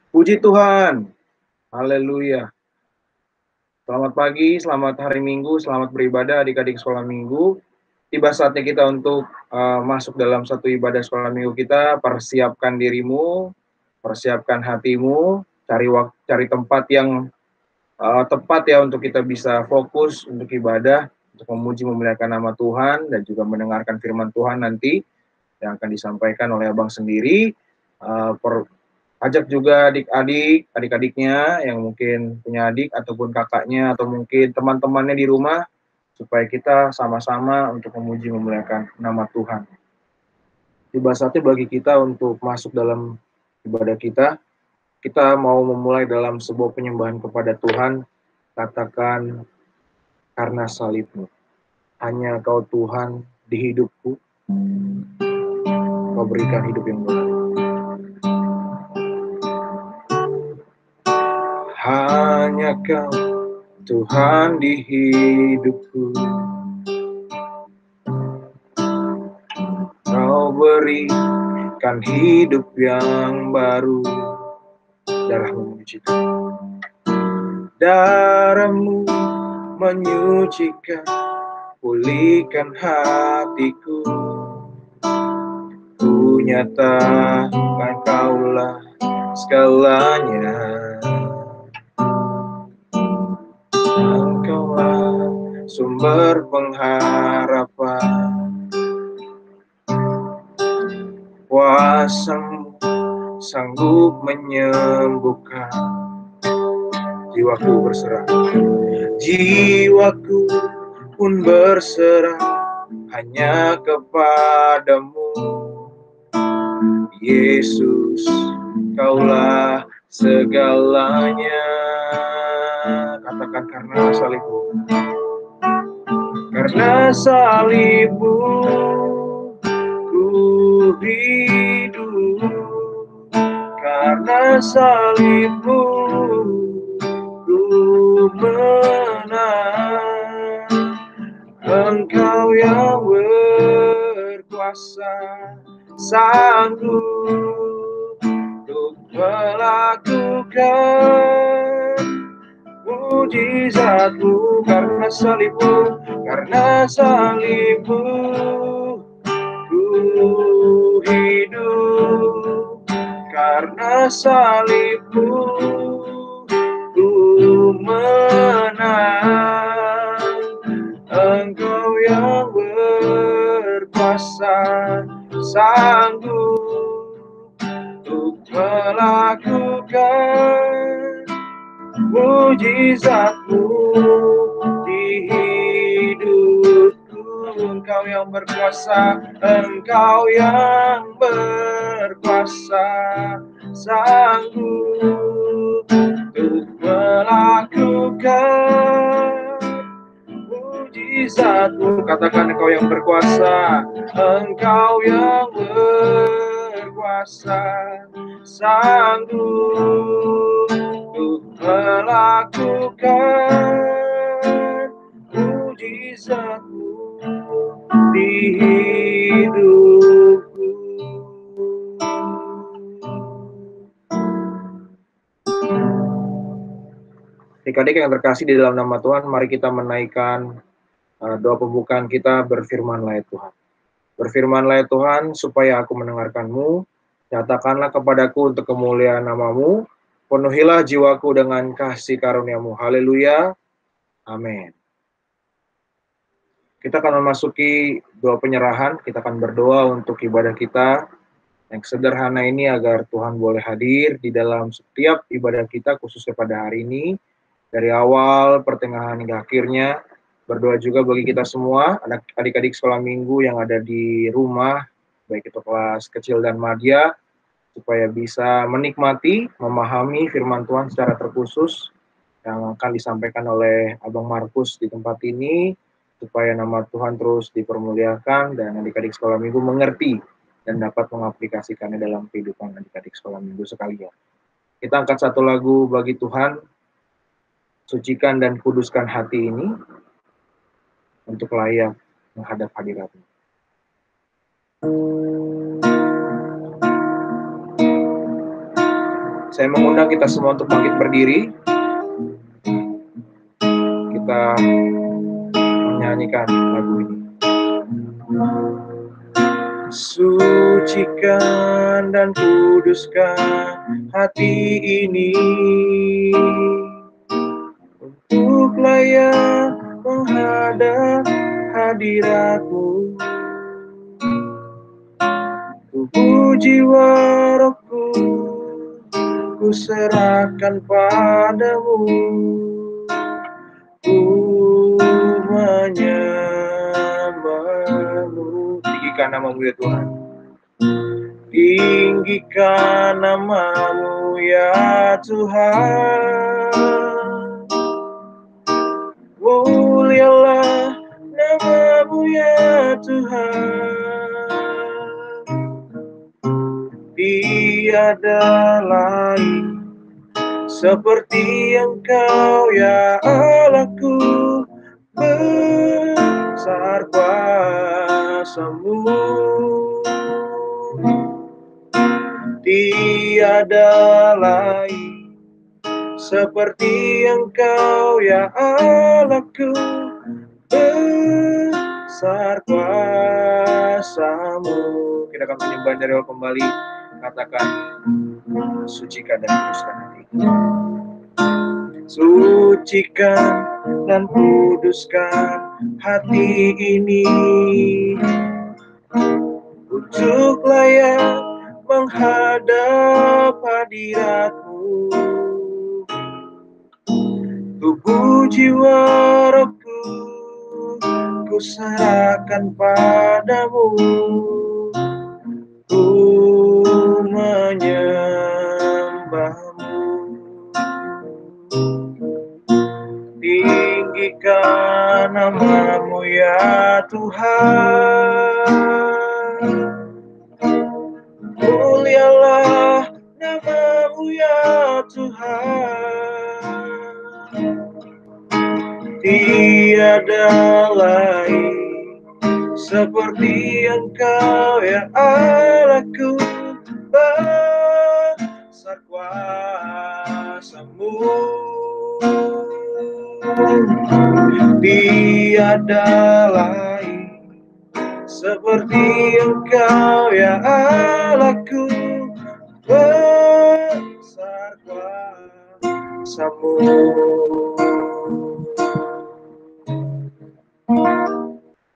Puji Tuhan, haleluya. Selamat pagi, selamat hari Minggu, selamat beribadah adik-adik sekolah Minggu. Tiba saatnya kita untuk masuk dalam satu ibadah sekolah Minggu kita. Persiapkan dirimu, persiapkan hatimu, cari tempat yang tepat ya untuk kita bisa fokus untuk ibadah, untuk memuji memuliakan nama Tuhan dan juga mendengarkan firman Tuhan nanti yang akan disampaikan oleh Abang sendiri. Ajak juga adik-adiknya yang mungkin punya adik ataupun kakaknya atau mungkin teman-temannya di rumah supaya kita sama-sama untuk memuji memuliakan nama Tuhan. Tiba saatnya bagi kita untuk masuk dalam ibadah kita. Kita mau memulai dalam sebuah penyembahan kepada Tuhan. Katakan, karena salibmu, hanya Kau Tuhan di hidupku, Kau berikan hidup yang baru. Hanya Kau Tuhan di hidupku, Kau berikan hidup yang baru. Darahmu menyucikan, darahmu menyucikan, pulihkan hatiku. Ku nyatakan Kaulah segalanya. Engkaulah sumber pengharapan, kuasa-Mu sanggup menyembuhkan. Jiwaku berserah, jiwaku pun berserah hanya kepadamu. Yesus, Kaulah segalanya. Katakan, karena salibmu, karena salibmu ku hidup, karena salibmu ku menang. Engkau yang berkuasa, sanggup untuk melakukan mujizat-Mu. Karena salibmu, karena salibmu ku hidup, karena salibmu ku menang. Engkau yang berkuasa, sanggup untuk melakukan mujizat-Mu di hidupku. Engkau yang berkuasa, Engkau yang berkuasa, sanggup untuk melakukan mujizat-Mu. Katakan, Engkau yang berkuasa, Engkau yang berkuasa, sanggup untuk melakukan mujizat-Mu di hidupku. Adik-adik yang terkasih di dalam nama Tuhan, mari kita menaikkan doa pembukaan kita. Berfirmanlah ya Tuhan. Berfirmanlah ya Tuhan, supaya aku mendengarkan-Mu. Nyatakanlah kepadaku untuk kemuliaan nama-Mu. Penuhilah jiwaku dengan kasih karunia-Mu. Haleluya. Amin. Kita akan memasuki doa penyerahan. Kita akan berdoa untuk ibadah kita yang sederhana ini agar Tuhan boleh hadir di dalam setiap ibadah kita, khususnya pada hari ini. Dari awal, pertengahan, hingga akhirnya. Berdoa juga bagi kita semua, adik-adik sekolah minggu yang ada di rumah, baik itu kelas kecil dan madya, supaya bisa menikmati, memahami firman Tuhan secara terkhusus yang akan disampaikan oleh Abang Markus di tempat ini, supaya nama Tuhan terus dipermuliakan dan adik-adik sekolah minggu mengerti dan dapat mengaplikasikannya dalam kehidupan adik-adik sekolah minggu sekalian. Kita angkat satu lagu bagi Tuhan, sucikan dan kuduskan hati ini, untuk layak menghadap hadirat-Mu. Saya mengundang kita semua untuk bangkit berdiri. Kita menyanyikan lagu ini. Sucikan dan kuduskan hati ini untuk layak menghadap hadirat-Mu. Tubuh jiwa rohku ku serahkan padamu. Ku menyembah-Mu. Tinggikan nama-Mu ya Tuhan. Tinggikan nama-Mu ya Tuhan. Mulialah nama-Mu ya Tuhan. Tiada lain seperti Engkau ya Allahku, besar kuasa-Mu. Tiada lain seperti Engkau ya Allahku, besar kuasa-Mu. Kita akan menyembah dari awal kembali. Katakan, sucikan dan kuduskan hati. Sucikan dan kuduskan hati ini untuk layak menghadap hadirat-Mu. Tubuh jiwa rohku ku serahkan padamu. Ku menyembah-Mu. Tinggikan nama-Mu ya Tuhan. Mulialah nama-Mu ya Tuhan. Tiada lain seperti Engkau ya Allahku, besar kuasa-Mu. Tiada lain seperti Engkau ya Allahku, besar kuasa-Mu.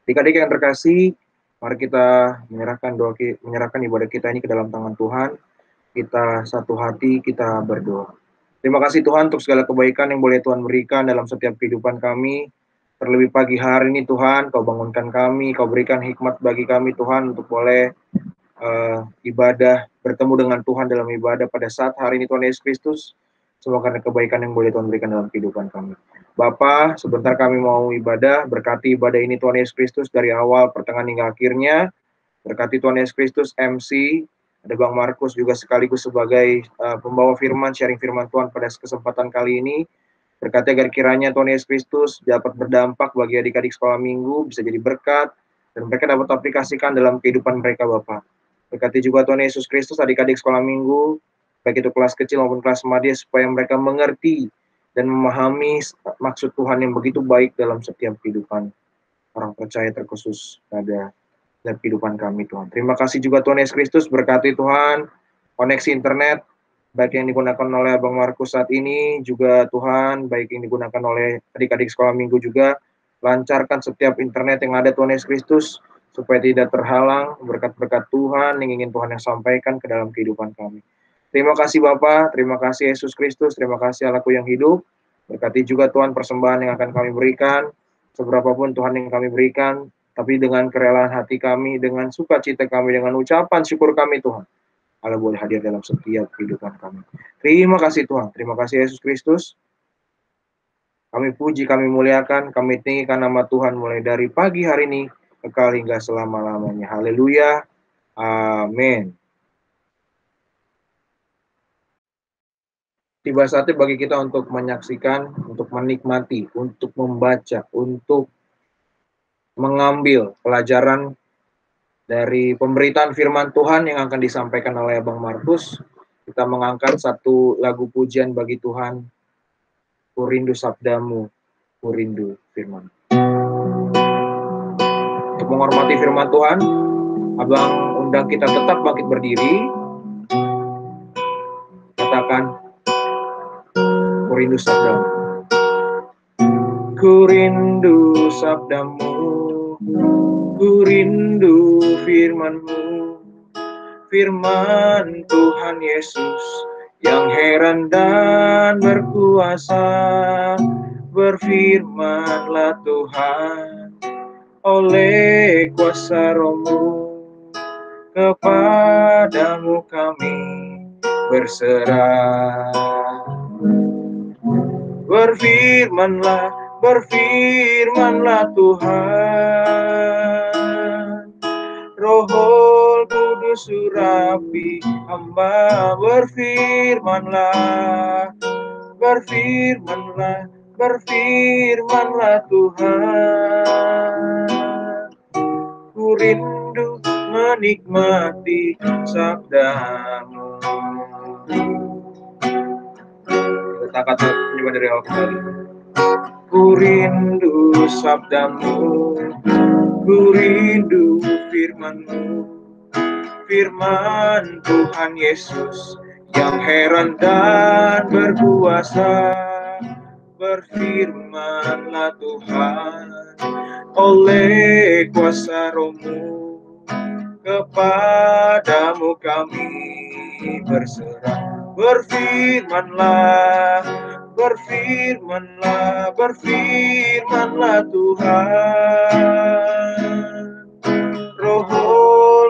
Adik-adik yang terkasih, mari kita menyerahkan ibadah kita ini ke dalam tangan Tuhan. Kita satu hati, kita berdoa. Terima kasih Tuhan untuk segala kebaikan yang boleh Tuhan berikan dalam setiap kehidupan kami. Terlebih pagi hari ini Tuhan, Kau bangunkan kami, Kau berikan hikmat bagi kami Tuhan untuk boleh ibadah, bertemu dengan Tuhan dalam ibadah pada saat hari ini Tuhan Yesus Kristus. Semua karena kebaikan yang boleh Tuhan berikan dalam kehidupan kami. Bapa, sebentar kami mau ibadah, berkati ibadah ini Tuhan Yesus Kristus dari awal, pertengahan hingga akhirnya. Berkati Tuhan Yesus Kristus, MC, ada Bang Markus juga sekaligus sebagai pembawa firman, sharing firman Tuhan pada kesempatan kali ini. Berkati agar kiranya Tuhan Yesus Kristus dapat berdampak bagi adik-adik sekolah minggu, bisa jadi berkat, dan mereka dapat aplikasikan dalam kehidupan mereka Bapak. Berkati juga Tuhan Yesus Kristus adik-adik sekolah minggu, baik itu kelas kecil maupun kelas madya, supaya mereka mengerti dan memahami maksud Tuhan yang begitu baik dalam setiap kehidupan orang percaya, terkhusus pada dalam kehidupan kami Tuhan. Terima kasih juga Tuhan Yesus Kristus, berkati Tuhan koneksi internet baik yang digunakan oleh Abang Markus saat ini, juga Tuhan baik yang digunakan oleh adik-adik sekolah minggu juga, lancarkan setiap internet yang ada Tuhan Yesus Kristus, supaya tidak terhalang berkat-berkat Tuhan yang ingin Tuhan yang sampaikan ke dalam kehidupan kami. Terima kasih Bapa, terima kasih Yesus Kristus, terima kasih Allahku yang hidup. Berkati juga Tuhan persembahan yang akan kami berikan, seberapapun Tuhan yang kami berikan, tapi dengan kerelaan hati kami, dengan sukacita kami, dengan ucapan syukur kami Tuhan, Allah boleh hadir dalam setiap kehidupan kami. Terima kasih Tuhan, terima kasih Yesus Kristus. Kami puji, kami muliakan, kami tinggikan nama Tuhan mulai dari pagi hari ini, kekal hingga selama-lamanya. Haleluya, amin. Tiba saatnya bagi kita untuk menyaksikan, untuk menikmati, untuk membaca, untuk mengambil pelajaran dari pemberitaan firman Tuhan yang akan disampaikan oleh Abang Markus. Kita mengangkat satu lagu pujian bagi Tuhan. Ku rindu sabdamu, ku rindu firman. Untuk menghormati firman Tuhan, Abang undang kita tetap bangkit berdiri. Katakan, ku rindu sabdamu. Ku rindu sabdamu, ku rindu firman-Mu, firman Tuhan Yesus yang heran dan berkuasa. Berfirmanlah Tuhan oleh kuasa Roh-Mu, kepadamu kami berserah. Berfirmanlah, berfirmanlah Tuhan. Roh Kudus surapi hamba, berfirmanlah, berfirmanlah, berfirmanlah Tuhan. Ku rindu menikmati sabdamu. Kita kata coba dari awal kembali. Ku rindu sabdamu, ku rindu firman-Mu, firman Tuhan Yesus yang heran dan berkuasa. Berfirmanlah Tuhan oleh kuasa Roh-Mu, kepadamu kami berserah. Berfirmanlah, berfirmanlah, berfirmanlah Tuhan. Roh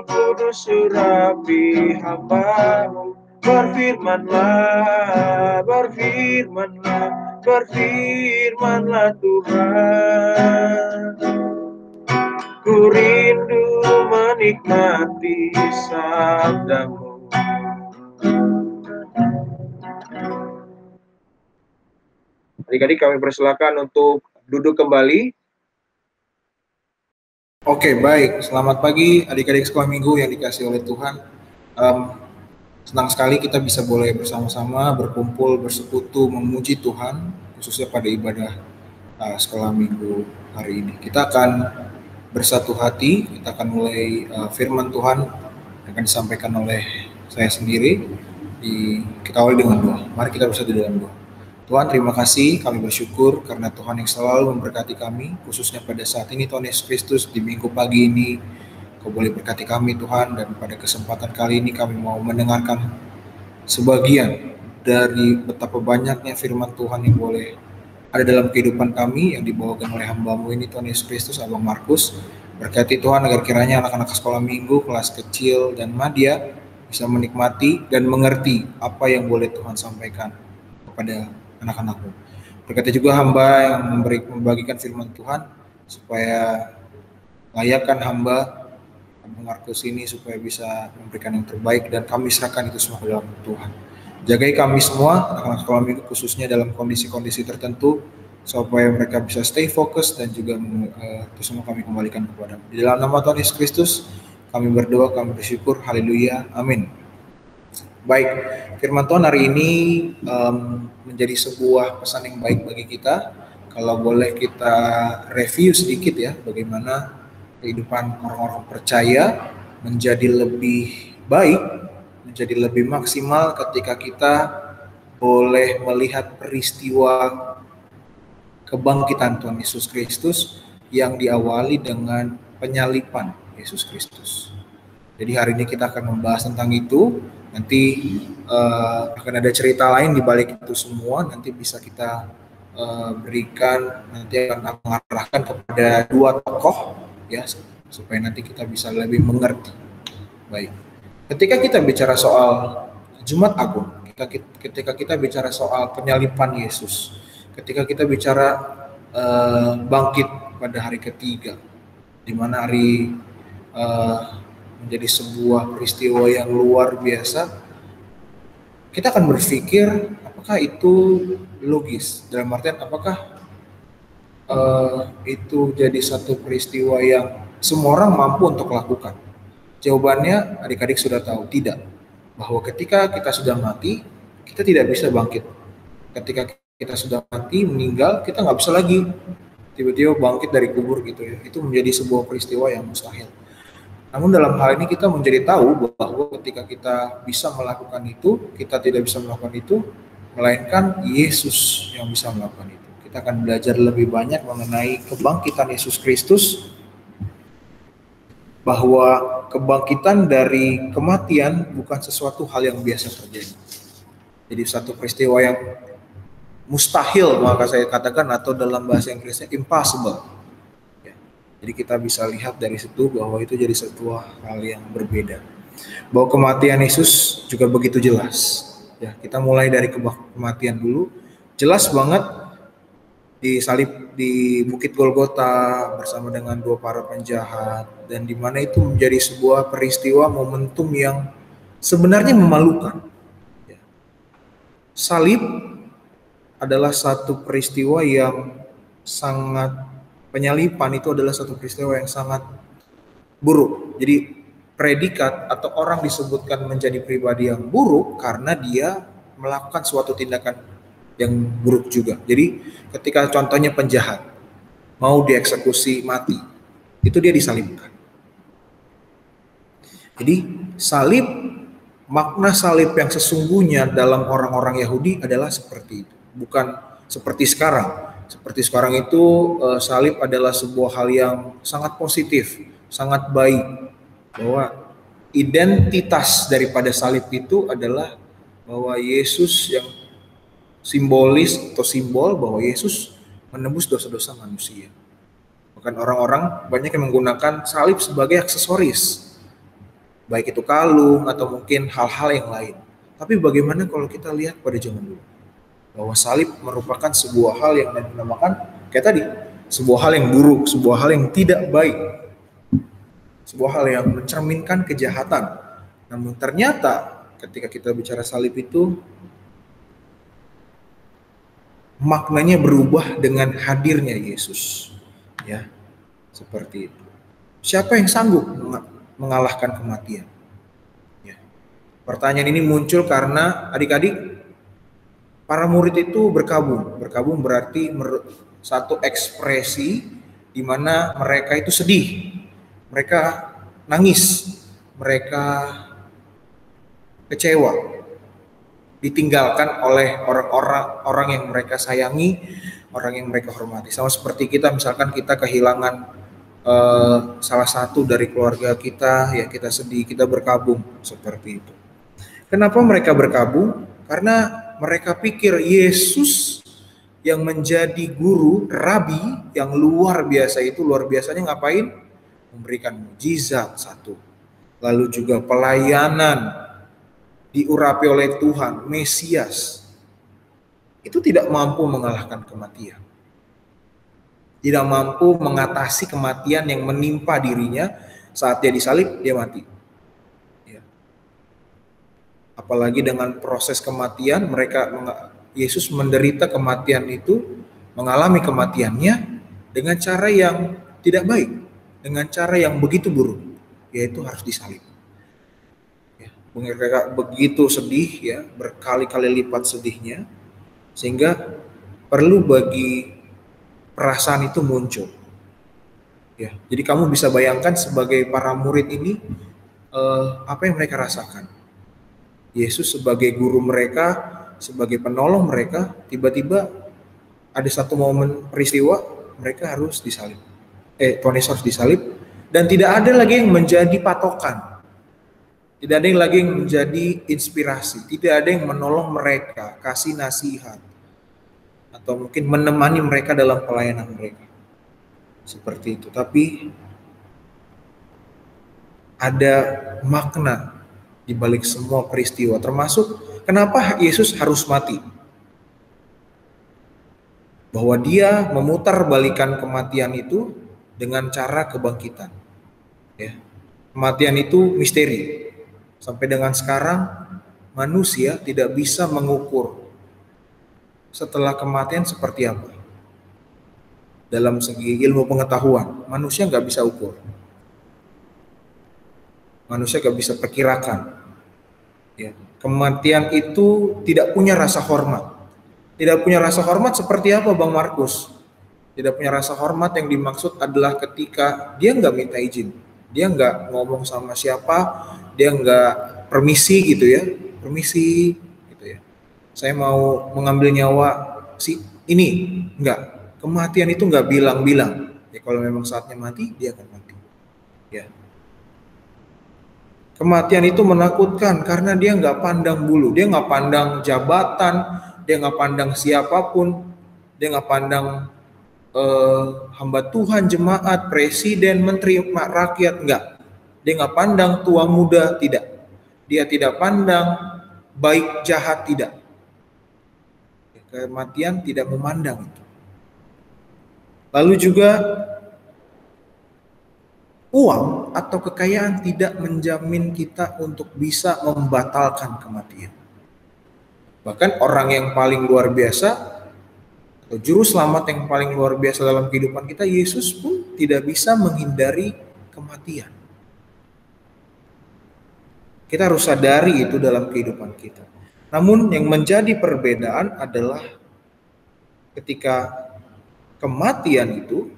Kudus surapi hamba-Mu, berfirmanlah, berfirmanlah, berfirmanlah Tuhan. Ku rindu menikmati sabdamu. Adik-adik kami persilakan untuk duduk kembali. Oke, baik. Selamat pagi adik-adik sekolah minggu yang dikasihi oleh Tuhan. Senang sekali kita bisa boleh bersama-sama berkumpul, bersekutu, memuji Tuhan, khususnya pada ibadah sekolah minggu hari ini. Kita akan bersatu hati, kita akan mulai firman Tuhan yang akan disampaikan oleh saya sendiri. Kita awali dengan doa. Mari kita bersatu dalam doa. Tuhan, terima kasih, kami bersyukur karena Tuhan yang selalu memberkati kami, khususnya pada saat ini Tuhan Yesus Kristus di minggu pagi ini. Kau boleh berkati kami Tuhan, dan pada kesempatan kali ini kami mau mendengarkan sebagian dari betapa banyaknya firman Tuhan yang boleh ada dalam kehidupan kami yang dibawakan oleh hamba-Mu ini Tuhan Yesus Kristus, Abang Markus. Berkati Tuhan agar kiranya anak-anak sekolah minggu, kelas kecil dan madya bisa menikmati dan mengerti apa yang boleh Tuhan sampaikan kepada anak-anak-Mu. Berkati juga hamba yang membagikan firman Tuhan, supaya layakkan hamba Abang Markus ini supaya bisa memberikan yang terbaik, dan kami serahkan itu semua ke dalam Tuhan. Jagai kami semua, anak-anak sekolah minggu khususnya dalam kondisi-kondisi tertentu, supaya mereka bisa stay fokus, dan juga itu semua kami kembalikan kepada. Di dalam nama Tuhan Yesus Kristus, kami berdoa, kami bersyukur, haleluya, amin. Baik, firman Tuhan hari ini menjadi sebuah pesan yang baik bagi kita. Kalau boleh kita review sedikit ya, bagaimana kehidupan orang-orang percaya menjadi lebih baik, menjadi lebih maksimal ketika kita boleh melihat peristiwa kebangkitan Tuhan Yesus Kristus yang diawali dengan penyaliban Yesus Kristus. Jadi hari ini kita akan membahas tentang itu. Nanti akan ada cerita lain di balik itu semua. Nanti bisa kita berikan, nanti akan mengarahkan kepada dua tokoh ya, supaya nanti kita bisa lebih mengerti. Baik. Ketika kita bicara soal Jumat Agung, ketika kita bicara soal penyaliban Yesus, ketika kita bicara bangkit pada hari ketiga, di mana hari menjadi sebuah peristiwa yang luar biasa, kita akan berpikir apakah itu logis, dalam artian apakah itu jadi satu peristiwa yang semua orang mampu untuk lakukan. Jawabannya adik-adik sudah tahu, tidak. bahwa ketika kita sudah mati, kita tidak bisa bangkit. Ketika kita sudah mati, meninggal, kita nggak bisa lagi tiba-tiba bangkit dari kubur gitu ya. Itu menjadi sebuah peristiwa yang mustahil. Namun dalam hal ini kita menjadi tahu bahwa ketika kita bisa melakukan itu, kita tidak bisa melakukan itu, melainkan Yesus yang bisa melakukan itu. Kita akan belajar lebih banyak mengenai kebangkitan Yesus Kristus, bahwa kebangkitan dari kematian bukan sesuatu hal yang biasa terjadi. Jadi satu peristiwa yang mustahil, maka saya katakan, atau dalam bahasa Inggrisnya impossible. Jadi kita bisa lihat dari situ bahwa itu jadi sebuah hal yang berbeda. Bahwa kematian Yesus juga begitu jelas. Ya, kita mulai dari kematian dulu. Jelas banget disalib di Bukit Golgota bersama dengan dua para penjahat, dan di mana itu menjadi sebuah peristiwa momentum yang sebenarnya memalukan. Ya. Salib adalah satu peristiwa yang sangat, penyalipan itu adalah satu peristiwa yang sangat buruk. Jadi predikat atau orang disebutkan menjadi pribadi yang buruk karena dia melakukan suatu tindakan yang buruk juga. Jadi ketika contohnya penjahat mau dieksekusi mati, itu dia disalibkan. Jadi salib, makna salib yang sesungguhnya dalam orang-orang Yahudi adalah seperti itu, bukan seperti sekarang. Seperti sekarang itu salib adalah sebuah hal yang sangat positif, sangat baik, bahwa identitas daripada salib itu adalah bahwa Yesus yang simbolis atau simbol bahwa Yesus menebus dosa-dosa manusia. Bahkan orang-orang banyak yang menggunakan salib sebagai aksesoris, baik itu kalung atau mungkin hal-hal yang lain. Tapi bagaimana kalau kita lihat pada zaman dulu, bahwa salib merupakan sebuah hal yang dinamakan kayak tadi, sebuah hal yang buruk, sebuah hal yang tidak baik, sebuah hal yang mencerminkan kejahatan. Namun ternyata ketika kita bicara salib itu, maknanya berubah dengan hadirnya Yesus. Ya, seperti itu. Siapa yang sanggup mengalahkan kematian? Ya. Pertanyaan ini muncul karena adik-adik, para murid itu berkabung. Berkabung berarti satu ekspresi di mana mereka itu sedih, mereka nangis, mereka kecewa, ditinggalkan oleh orang yang mereka sayangi, orang yang mereka hormati. Sama seperti kita, misalkan kita kehilangan salah satu dari keluarga kita, ya kita sedih, kita berkabung seperti itu. Kenapa mereka berkabung? Karena mereka pikir Yesus yang menjadi guru, rabi yang luar biasa itu, luar biasanya ngapain? Memberikan mujizat satu. Lalu juga pelayanan, diurapi oleh Tuhan, Mesias. Itu tidak mampu mengalahkan kematian. Tidak mampu mengatasi kematian yang menimpa dirinya saat dia disalib, dia mati. Apalagi dengan proses kematian, Yesus menderita kematian itu, mengalami kematiannya dengan cara yang tidak baik, dengan cara yang begitu buruk, yaitu harus disalib. Ya, mereka begitu sedih, ya, berkali-kali lipat sedihnya, sehingga perlu bagi perasaan itu muncul. Ya, jadi kamu bisa bayangkan sebagai para murid ini, apa yang mereka rasakan. Yesus sebagai guru mereka, sebagai penolong mereka, tiba-tiba ada satu momen peristiwa mereka harus disalib. Tuhan Yesus harus disalib, dan tidak ada lagi yang menjadi patokan. Tidak ada yang lagi yang menjadi inspirasi, tidak ada yang menolong mereka, kasih nasihat, atau mungkin menemani mereka dalam pelayanan mereka. Seperti itu. Tapi ada makna di balik semua peristiwa, termasuk kenapa Yesus harus mati. Bahwa dia memutarbalikkan kematian itu dengan cara kebangkitan. Ya. Kematian itu misteri. Sampai dengan sekarang manusia tidak bisa mengukur setelah kematian seperti apa. Dalam segi ilmu pengetahuan, manusia nggak bisa ukur. Manusia nggak bisa perkirakan. Ya, kematian itu tidak punya rasa hormat. Tidak punya rasa hormat seperti apa Bang Markus? Tidak punya rasa hormat yang dimaksud adalah ketika dia nggak minta izin, dia nggak ngomong sama siapa, dia nggak permisi gitu ya, permisi gitu ya. Saya mau mengambil nyawa si ini, nggak. Kematian itu nggak bilang-bilang. Ya kalau memang saatnya mati, dia akan mati. Ya. Kematian itu menakutkan karena dia nggak pandang bulu, dia nggak pandang jabatan, dia nggak pandang siapapun, dia nggak pandang hamba Tuhan, jemaat, presiden, menteri, rakyat, enggak. Dia nggak pandang tua muda, tidak. Dia tidak pandang baik jahat, tidak. Kematian tidak memandang itu. Lalu juga uang atau kekayaan tidak menjamin kita untuk bisa membatalkan kematian. Bahkan orang yang paling luar biasa atau juru selamat yang paling luar biasa dalam kehidupan kita, Yesus pun tidak bisa menghindari kematian. Kita harus sadari itu dalam kehidupan kita. Namun yang menjadi perbedaan adalah ketika kematian itu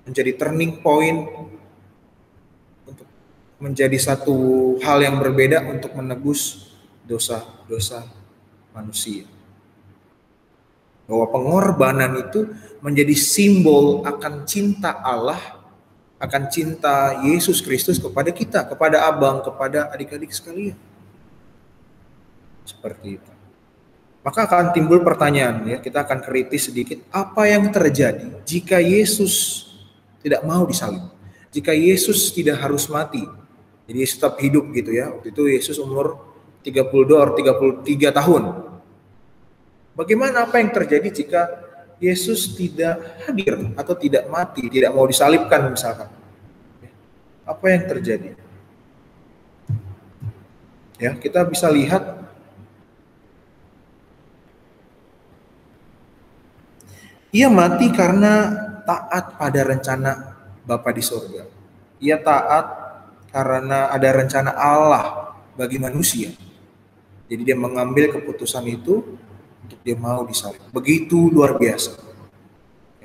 menjadi turning point untuk menjadi satu hal yang berbeda untuk menebus dosa-dosa manusia. Bahwa pengorbanan itu menjadi simbol akan cinta Allah, akan cinta Yesus Kristus kepada kita, kepada abang, kepada adik-adik sekalian. Seperti itu. Maka akan timbul pertanyaan, ya, kita akan kritis sedikit, apa yang terjadi jika Yesus tidak mau disalib? Jika Yesus tidak harus mati, jadi Yesus tetap hidup gitu ya. Waktu itu Yesus umur 32 atau 33 tahun. Bagaimana apa yang terjadi jika Yesus tidak hadir atau tidak mati, tidak mau disalibkan misalkan? Apa yang terjadi? Ya, kita bisa lihat ia mati karena taat pada rencana Bapa di surga. Ia taat karena ada rencana Allah bagi manusia. Jadi dia mengambil keputusan itu untuk dia mau disalib. Begitu luar biasa.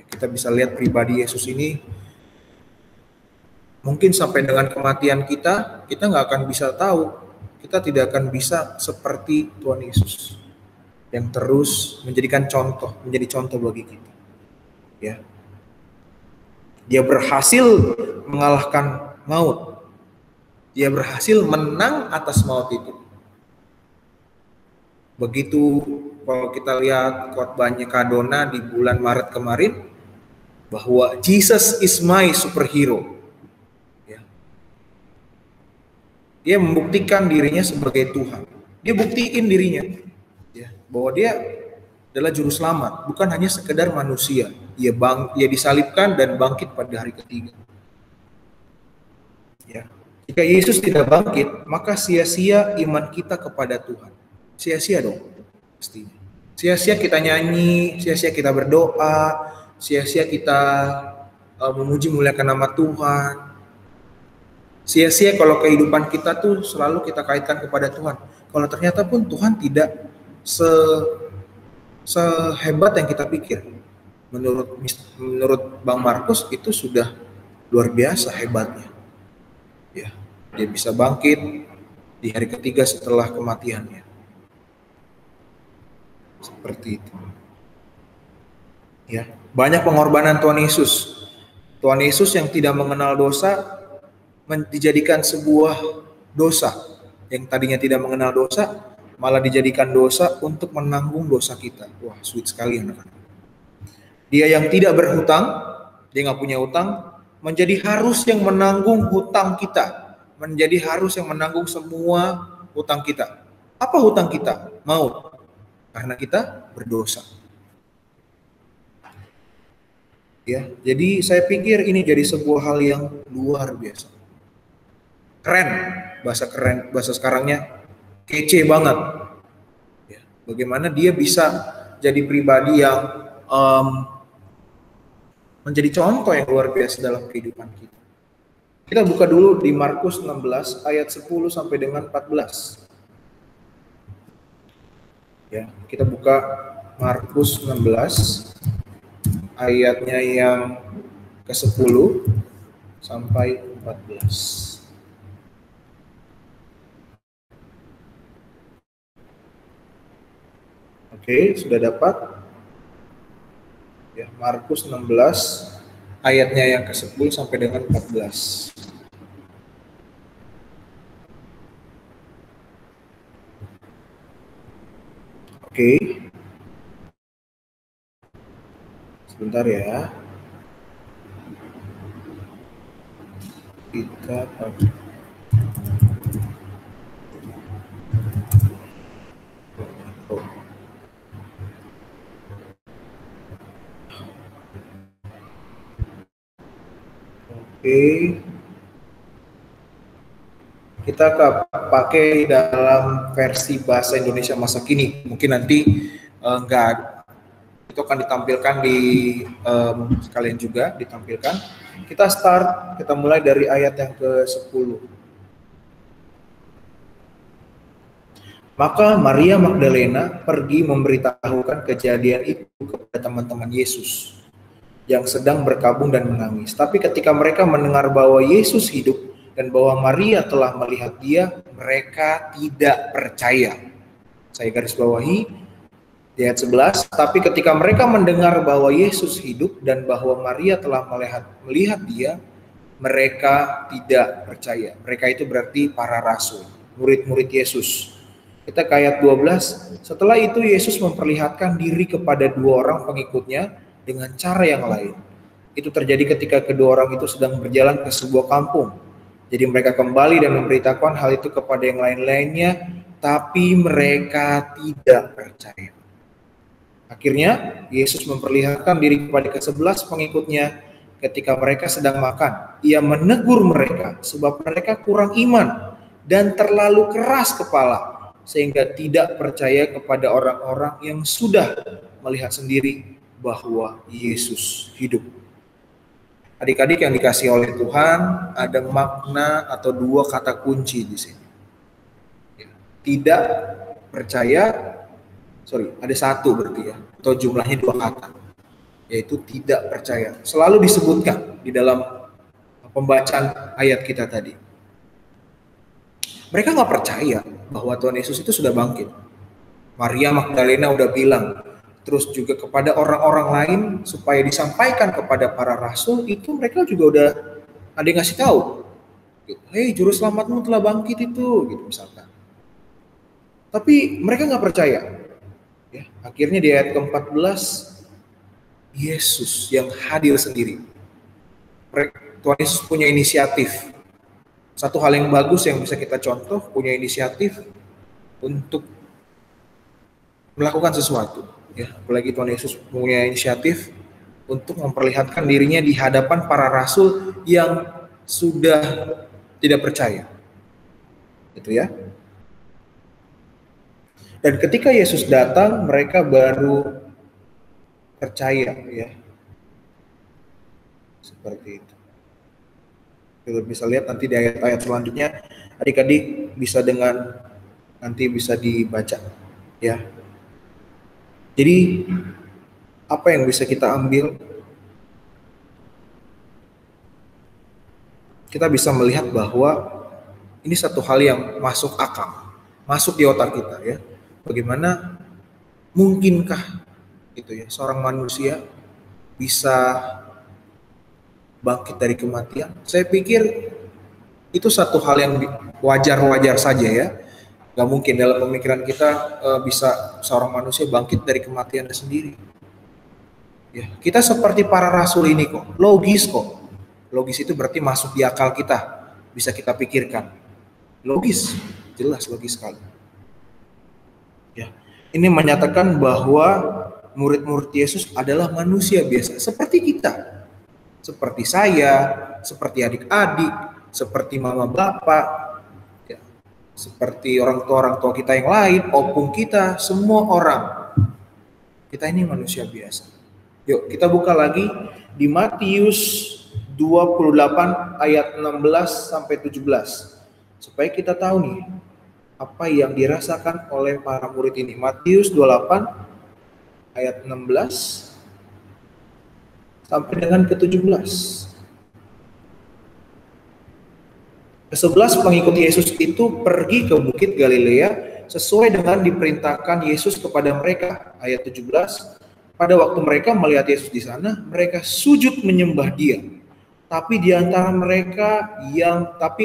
Kita bisa lihat pribadi Yesus ini, mungkin sampai dengan kematian kita nggak akan bisa tahu. Kita tidak akan bisa seperti Tuhan Yesus yang terus menjadi contoh bagi kita. Ya. Dia berhasil mengalahkan maut. Dia berhasil menang atas maut itu. Begitu kalau kita lihat khotbahnya Kadona di bulan Maret kemarin, bahwa Jesus is my superhero. Ya. Dia membuktikan dirinya sebagai Tuhan. Dia buktiin dirinya, ya, bahwa dia adalah juru selamat, bukan hanya sekedar manusia. Dia disalibkan dan bangkit pada hari ketiga. Ya. Jika Yesus tidak bangkit, maka sia-sia iman kita kepada Tuhan. Sia-sia dong, pastinya. Sia-sia kita nyanyi, sia-sia kita berdoa, sia-sia kita memuji muliakan nama Tuhan. Sia-sia kalau kehidupan kita tuh selalu kita kaitkan kepada Tuhan. Kalau ternyata pun Tuhan tidak sehebat yang kita pikir. Menurut Bang Markus itu sudah luar biasa hebatnya. Ya, dia bisa bangkit di hari ketiga setelah kematiannya. Seperti itu. Ya, banyak pengorbanan Tuhan Yesus. Tuhan Yesus yang tidak mengenal dosa dijadikan sebuah dosa. Yang tadinya tidak mengenal dosa malah dijadikan dosa untuk menanggung dosa kita. Wah, sweet sekali anak-anak. Dia yang tidak berhutang, dia nggak punya hutang, menjadi harus yang menanggung hutang kita. Menjadi harus yang menanggung semua hutang kita. Apa hutang kita? Maut. Karena kita berdosa. Ya, jadi saya pikir ini jadi sebuah hal yang luar biasa. Keren, bahasa sekarangnya kece banget. Ya, bagaimana dia bisa jadi pribadi yang menjadi contoh yang luar biasa dalam kehidupan kita. Kita buka dulu di Markus 16 ayat 10 sampai dengan 14. Ya, kita buka Markus 16 ayatnya yang ke-10 sampai 14. Oke, sudah dapat? Ya, Markus 16 ayatnya yang ke-10 sampai dengan 14. Oke. Sebentar ya. Kita kita pakai dalam versi bahasa Indonesia masa kini. Mungkin nanti enggak, itu akan ditampilkan di sekalian juga ditampilkan. Kita mulai dari ayat yang ke-10. Maka Maria Magdalena pergi memberitahukan kejadian itu kepada teman-teman Yesus yang sedang berkabung dan menangis. Tapi ketika mereka mendengar bahwa Yesus hidup dan bahwa Maria telah melihat dia, mereka tidak percaya. Saya garis bawahi di ayat 11, tapi ketika mereka mendengar bahwa Yesus hidup dan bahwa Maria telah melihat dia, mereka tidak percaya. Mereka itu berarti para rasul, murid-murid Yesus. Kita ke ayat 12, setelah itu Yesus memperlihatkan diri kepada 2 orang pengikutnya dengan cara yang lain. Itu terjadi ketika kedua orang itu sedang berjalan ke sebuah kampung. Jadi mereka kembali dan memberitahukan hal itu kepada yang lain-lainnya, tapi mereka tidak percaya. Akhirnya Yesus memperlihatkan diri kepada ke-11 pengikutnya ketika mereka sedang makan. Ia menegur mereka sebab mereka kurang iman dan terlalu keras kepala, sehingga tidak percaya kepada orang-orang yang sudah melihat sendiri bahwa Yesus hidup. Adik-adik yang dikasihi oleh Tuhan, ada makna atau 2 kata kunci di sini. Tidak percaya, ada 1 berarti ya, atau jumlahnya 2 kata, yaitu tidak percaya. Selalu disebutkan di dalam pembacaan ayat kita tadi. Mereka nggak percaya bahwa Tuhan Yesus itu sudah bangkit. Maria Magdalena udah bilang, terus juga kepada orang-orang lain supaya disampaikan kepada para rasul, itu mereka juga udah ada yang ngasih tahu. Hei, juru selamatmu telah bangkit itu, gitu misalkan. Tapi mereka nggak percaya. Ya, akhirnya di ayat ke-14, Yesus yang hadir sendiri. Tuhan Yesus punya inisiatif. Satu hal yang bagus yang bisa kita contoh, punya inisiatif untuk melakukan sesuatu. Ya, apalagi Tuhan Yesus punya inisiatif untuk memperlihatkan dirinya di hadapan para rasul yang sudah tidak percaya. Itu ya. Dan ketika Yesus datang, mereka baru percaya, ya. Seperti itu. Kita bisa lihat nanti di ayat-ayat selanjutnya, adik-adik nanti bisa dibaca, ya. Jadi apa yang bisa kita ambil? Kita bisa melihat bahwa ini satu hal yang masuk akal, masuk di otak kita, ya. Bagaimana mungkinkah gitu ya seorang manusia bisa bangkit dari kematian? Saya pikir itu satu hal yang wajar-wajar saja, ya. Gak mungkin dalam pemikiran kita bisa seorang manusia bangkit dari kematiannya sendiri. Ya, kita seperti para rasul ini kok, logis kok. Logis itu berarti masuk di akal kita, bisa kita pikirkan. Logis, jelas logis sekali. Ya, ini menyatakan bahwa murid-murid Yesus adalah manusia biasa, seperti kita. Seperti saya, seperti adik-adik, seperti mama bapak, ya, seperti orang tua kita yang lain, opung kita, semua orang. Kita ini manusia biasa. Yuk kita buka lagi di Matius 28 ayat 16 sampai 17. Supaya kita tahu nih, apa yang dirasakan oleh para murid ini. Matius 28 ayat 16 sampai dengan ke-17. Ke-11 pengikut Yesus itu pergi ke Bukit Galilea sesuai dengan diperintahkan Yesus kepada mereka. Ayat 17, pada waktu mereka melihat Yesus di sana, mereka sujud menyembah Dia. Tapi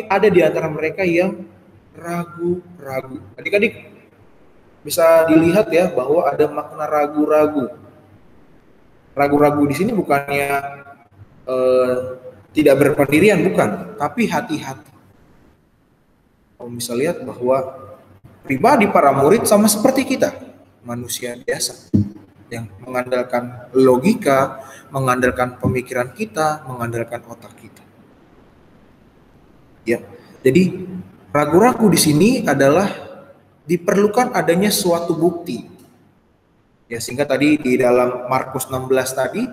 ada di antara mereka yang ragu-ragu. Adik-adik bisa dilihat ya bahwa ada makna ragu-ragu. Ragu-ragu di sini bukannya tidak berpendirian, bukan, tapi hati-hati. Kamu bisa lihat bahwa pribadi para murid sama seperti kita, manusia biasa yang mengandalkan logika, mengandalkan pemikiran kita, mengandalkan otak kita. Ya, jadi ragu-ragu di sini adalah diperlukan adanya suatu bukti. Ya, sehingga tadi di dalam Markus 16 tadi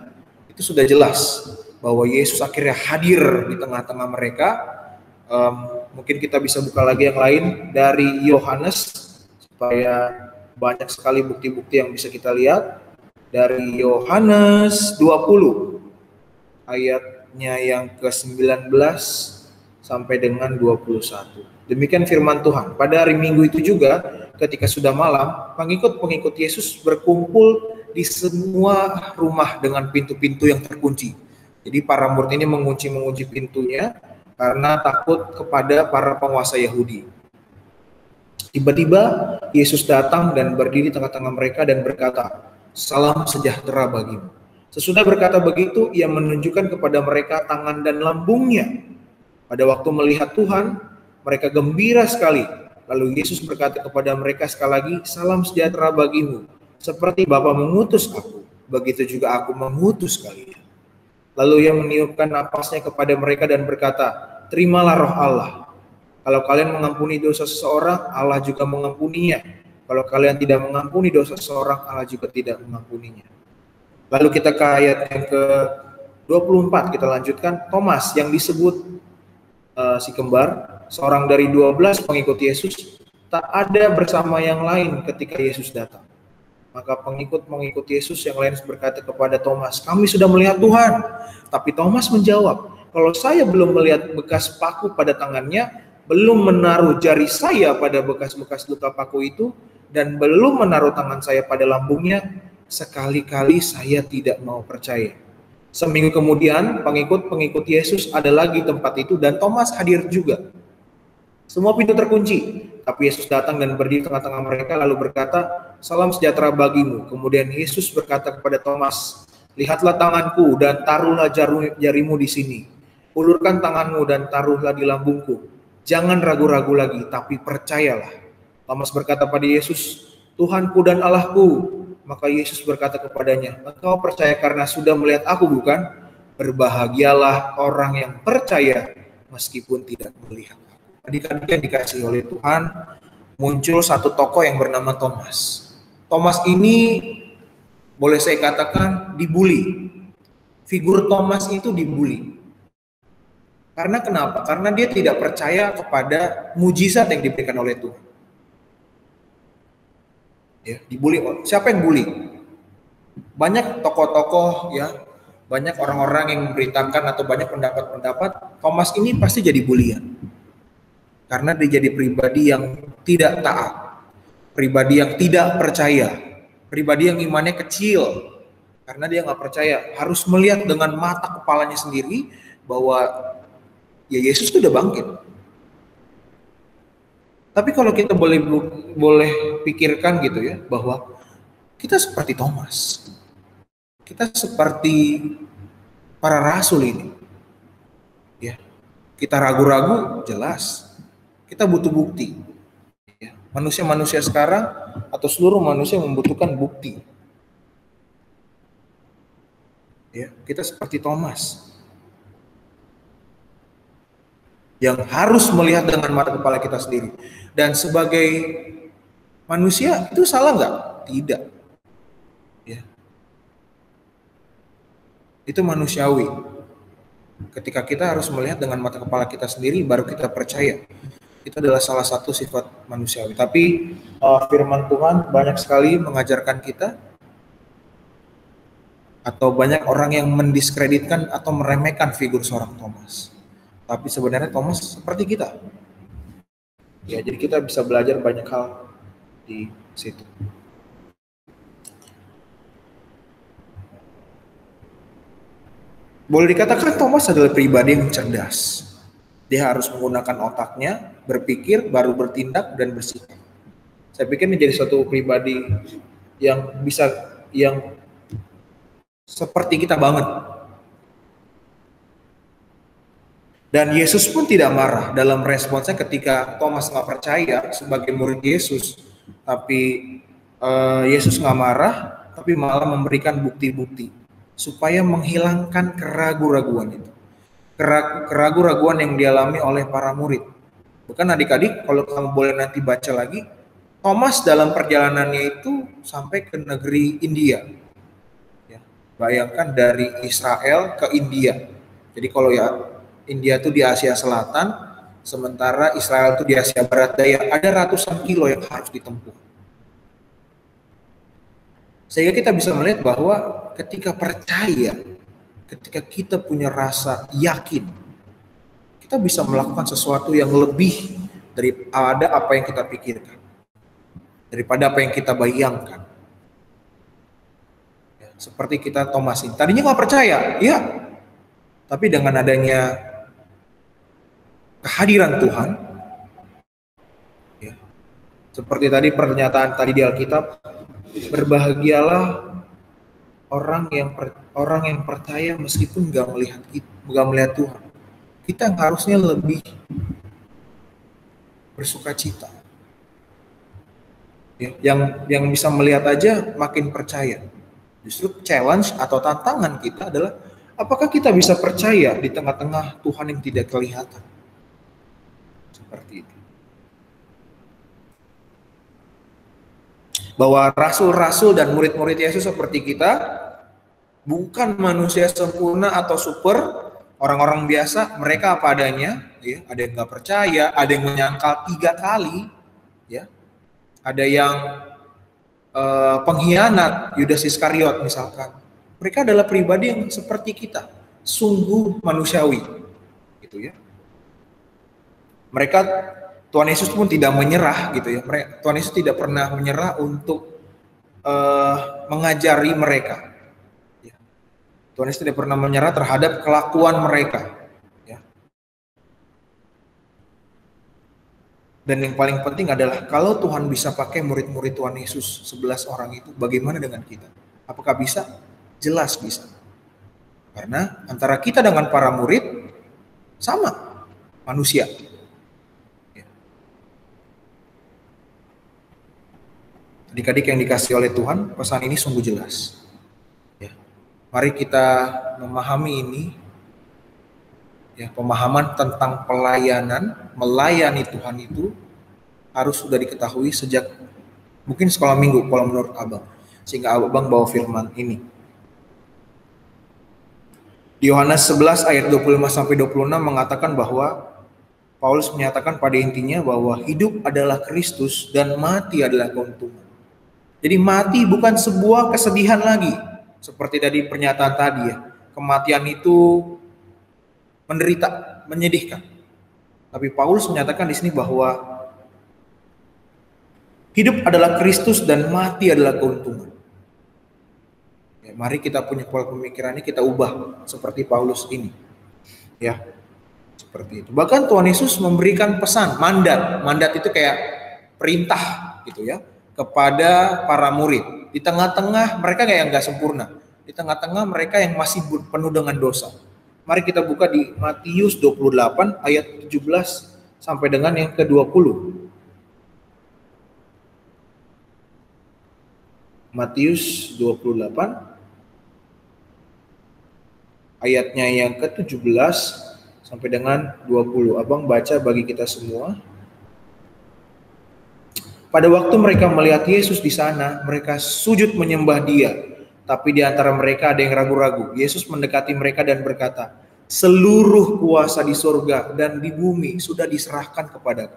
itu sudah jelas bahwa Yesus akhirnya hadir di tengah-tengah mereka. Mungkin kita bisa buka lagi yang lain dari Yohanes supaya banyak sekali bukti-bukti yang bisa kita lihat. Dari Yohanes 20 ayatnya yang ke-19 sampai dengan 21. Demikian firman Tuhan. Pada hari Minggu itu juga ketika sudah malam, pengikut-pengikut Yesus berkumpul di semua rumah dengan pintu-pintu yang terkunci. Jadi para murid ini mengunci pintunya karena takut kepada para penguasa Yahudi. Tiba-tiba Yesus datang dan berdiri di tengah-tengah mereka dan berkata, "Salam sejahtera bagimu." Sesudah berkata begitu, ia menunjukkan kepada mereka tangan dan lambungnya. Pada waktu melihat Tuhan, mereka gembira sekali. Lalu Yesus berkata kepada mereka sekali lagi, "Salam sejahtera bagimu. Seperti Bapa mengutus aku, begitu juga aku mengutus kalian." Lalu ia meniupkan napasnya kepada mereka dan berkata, "Terimalah roh Allah. Kalau kalian mengampuni dosa seseorang, Allah juga mengampuninya. Kalau kalian tidak mengampuni dosa seseorang, Allah juga tidak mengampuninya." Lalu kita ke ayat yang ke-24, kita lanjutkan. Thomas yang disebut si kembar, seorang dari 12 pengikut Yesus, tak ada bersama yang lain ketika Yesus datang. Maka pengikut-pengikut Yesus yang lain berkata kepada Thomas, "Kami sudah melihat Tuhan." Tapi Thomas menjawab, "Kalau saya belum melihat bekas paku pada tangannya, belum menaruh jari saya pada bekas-bekas luka paku itu, dan belum menaruh tangan saya pada lambungnya, sekali-kali saya tidak mau percaya." Seminggu kemudian, pengikut-pengikut Yesus ada lagi tempat itu dan Thomas hadir juga. Semua pintu terkunci, tapi Yesus datang dan berdiri di tengah-tengah mereka lalu berkata, "Salam sejahtera bagimu." Kemudian Yesus berkata kepada Thomas, "Lihatlah tanganku dan taruhlah jarimu di sini. Ulurkan tanganmu dan taruhlah di lambungku. Jangan ragu-ragu lagi, tapi percayalah." Thomas berkata pada Yesus, "Tuhanku dan Allahku." Maka Yesus berkata kepadanya, "Engkau percaya karena sudah melihat aku, bukan? Berbahagialah orang yang percaya meskipun tidak melihat aku." Adik-adik yang dikasihi oleh Tuhan, muncul satu tokoh yang bernama Thomas. Thomas ini boleh saya katakan dibully. Figur Thomas itu dibully. Karena kenapa? Karena dia tidak percaya kepada mujizat yang diberikan oleh Tuhan. Ya, dibully. Siapa yang bully? Banyak tokoh-tokoh, ya, banyak orang-orang yang memberitakan atau banyak pendapat-pendapat. Thomas ini pasti jadi bulian karena dia jadi pribadi yang tidak taat, pribadi yang tidak percaya, pribadi yang imannya kecil karena dia nggak percaya. Harus melihat dengan mata kepalanya sendiri bahwa ya Yesus itu udah bangkit. Tapi kalau kita boleh pikirkan gitu ya, bahwa kita seperti Thomas. Kita seperti para rasul ini. Ya. Kita ragu-ragu, jelas. Kita butuh bukti. Ya. Manusia-manusia sekarang atau seluruh manusia membutuhkan bukti. Ya, kita seperti Thomas. Yang harus melihat dengan mata kepala kita sendiri. Dan sebagai manusia itu salah nggak? Tidak. Ya. Itu manusiawi. Ketika kita harus melihat dengan mata kepala kita sendiri, baru kita percaya. Itu adalah salah satu sifat manusiawi. Tapi firman Tuhan banyak sekali mengajarkan kita, atau banyak orang yang mendiskreditkan atau meremehkan figur seorang Thomas. Tapi sebenarnya Thomas seperti kita. Ya, jadi kita bisa belajar banyak hal di situ. Boleh dikatakan Thomas adalah pribadi yang cerdas. Dia harus menggunakan otaknya, berpikir, baru bertindak dan bersikap. Saya pikir ini jadi suatu pribadi yang seperti kita banget. Dan Yesus pun tidak marah dalam responsnya ketika Thomas nggak percaya sebagai murid Yesus. Tapi Yesus nggak marah, tapi malah memberikan bukti-bukti supaya menghilangkan keraguan-raguan itu. Keraguan-raguan yang dialami oleh para murid. Bukan adik-adik, kalau kamu boleh nanti baca lagi, Thomas dalam perjalanannya itu sampai ke negeri India. Ya, bayangkan dari Israel ke India. Jadi kalau ya India itu di Asia Selatan, sementara Israel itu di Asia Barat Daya, ada ratusan kilo yang harus ditempuh. Sehingga kita bisa melihat bahwa ketika percaya, ketika kita punya rasa yakin, kita bisa melakukan sesuatu yang lebih daripada apa yang kita pikirkan, daripada apa yang kita bayangkan. Ya, seperti kita Thomas ini, tadinya nggak percaya, ya, tapi dengan adanya kehadiran Tuhan, ya, seperti tadi pernyataan tadi di Alkitab, berbahagialah orang yang percaya meskipun nggak melihat Tuhan. Kita harusnya lebih bersukacita. Ya, yang bisa melihat aja makin percaya. Justru challenge atau tantangan kita adalah apakah kita bisa percaya di tengah-tengah Tuhan yang tidak kelihatan. Seperti itu. Bahwa rasul-rasul dan murid-murid Yesus seperti kita bukan manusia sempurna atau super, orang-orang biasa, mereka apa adanya, ya. Ada yang nggak percaya, ada yang menyangkal 3 kali, ya. Ada yang pengkhianat, Yudas Iskariot misalkan. Mereka adalah pribadi yang seperti kita, sungguh manusiawi, gitu ya. Mereka, Tuhan Yesus pun tidak menyerah, gitu ya. Tuhan Yesus tidak pernah menyerah untuk mengajari mereka. Ya. Tuhan Yesus tidak pernah menyerah terhadap kelakuan mereka. Ya. Dan yang paling penting adalah kalau Tuhan bisa pakai murid-murid Tuhan Yesus 11 orang itu, bagaimana dengan kita? Apakah bisa? Jelas bisa. Karena antara kita dengan para murid sama, manusia. Adik-adik yang dikasih oleh Tuhan, pesan ini sungguh jelas. Ya. Mari kita memahami ini. Ya, pemahaman tentang pelayanan, melayani Tuhan itu harus sudah diketahui sejak mungkin sekolah minggu kalau menurut Abang. Sehingga Abang bawa firman ini. Di Yohanes 11 ayat 25-26 mengatakan bahwa Paulus menyatakan pada intinya bahwa hidup adalah Kristus dan mati adalah keuntungan. Jadi mati bukan sebuah kesedihan lagi. Seperti tadi pernyataan tadi ya. Kematian itu menderita, menyedihkan. Tapi Paulus menyatakan di sini bahwa hidup adalah Kristus dan mati adalah keuntungan. Ya, mari kita punya pola pemikirannya, kita ubah seperti Paulus ini. Ya, seperti itu. Bahkan Tuhan Yesus memberikan pesan, mandat. Mandat itu kayak perintah gitu ya. Kepada para murid. Di tengah-tengah mereka kayak nggak sempurna. Di tengah-tengah mereka yang masih penuh dengan dosa. Mari kita buka di Matius 28 ayat 17 sampai dengan yang ke-20. Matius 28 ayatnya yang ke-17 sampai dengan 20. Abang baca bagi kita semua. Pada waktu mereka melihat Yesus di sana, mereka sujud menyembah Dia. Tapi di antara mereka ada yang ragu-ragu. Yesus mendekati mereka dan berkata, seluruh kuasa di surga dan di bumi sudah diserahkan kepadaku.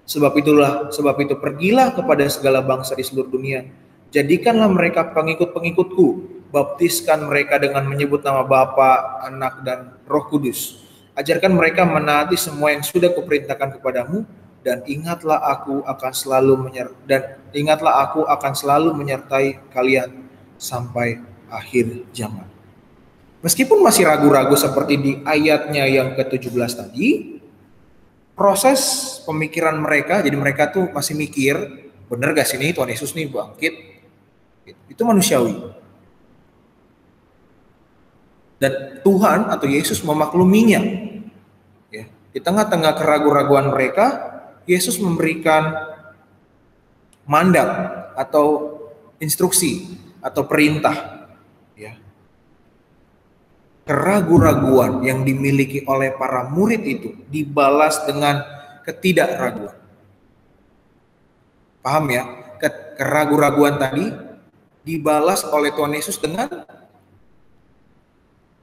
Sebab itu pergilah kepada segala bangsa di seluruh dunia. Jadikanlah mereka pengikut-pengikutku. Baptiskan mereka dengan menyebut nama Bapa, Anak, dan Roh Kudus. Ajarkan mereka menaati semua yang sudah kuperintahkan kepadamu, dan ingatlah aku akan selalu menyertai kalian sampai akhir zaman. Meskipun masih ragu-ragu seperti di ayatnya yang ke-17 tadi, proses pemikiran mereka, jadi mereka tuh masih mikir, bener gak sih nih Tuhan Yesus nih bangkit? Itu manusiawi. Dan Tuhan atau Yesus memakluminya. Ya, di tengah-tengah keraguan-raguan mereka, Yesus memberikan mandat atau instruksi atau perintah. Ya. Keraguan-raguan yang dimiliki oleh para murid itu dibalas dengan ketidakraguan. Paham ya? Keraguan-raguan tadi dibalas oleh Tuhan Yesus dengan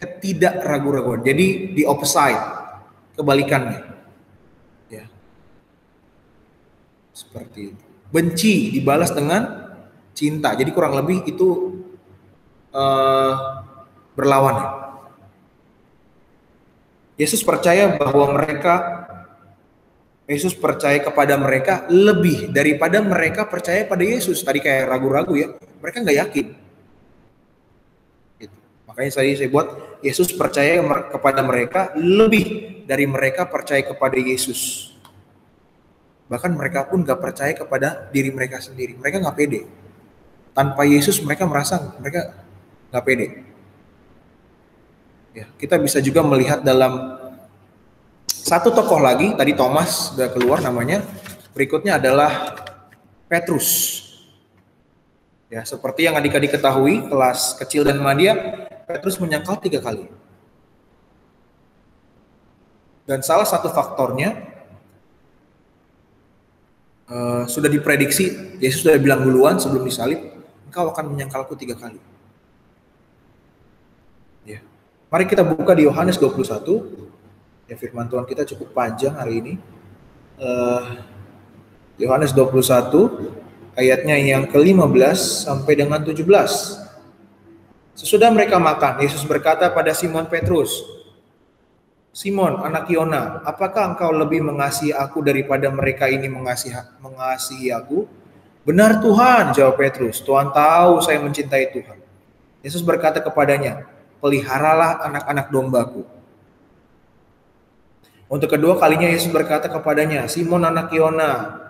ketidakraguan. Jadi di opposite, kebalikannya. Ya. Seperti itu. Benci dibalas dengan cinta. Jadi kurang lebih itu berlawanan. Yesus percaya kepada mereka lebih daripada mereka percaya pada Yesus. Tadi kayak ragu-ragu ya, mereka nggak yakin. Gitu. Makanya saya buat Yesus percaya kepada mereka lebih dari mereka percaya kepada Yesus. Bahkan mereka pun nggak percaya kepada diri mereka sendiri. Mereka nggak pede. Tanpa Yesus mereka merasa mereka nggak pede. Ya, kita bisa juga melihat dalam satu tokoh lagi, tadi Thomas sudah keluar namanya, berikutnya adalah Petrus. Ya, seperti yang adik-adik ketahui, kelas kecil dan media, Petrus menyangkal 3 kali. Dan salah satu faktornya, sudah diprediksi, Yesus sudah bilang duluan sebelum disalib, engkau akan menyangkalku 3 kali. Ya. Mari kita buka di Yohanes 21. Ya, firman Tuhan kita cukup panjang hari ini. Yohanes 21 ayatnya yang ke-15 sampai dengan 17. Sesudah mereka makan, Yesus berkata pada Simon Petrus, Simon, anak Yona, apakah engkau lebih mengasihi aku daripada mereka ini mengasihi aku? Benar Tuhan, jawab Petrus, Tuhan tahu saya mencintai Tuhan. Yesus berkata kepadanya, peliharalah anak-anak dombaku. Untuk kedua kalinya Yesus berkata kepadanya, Simon anak Yona,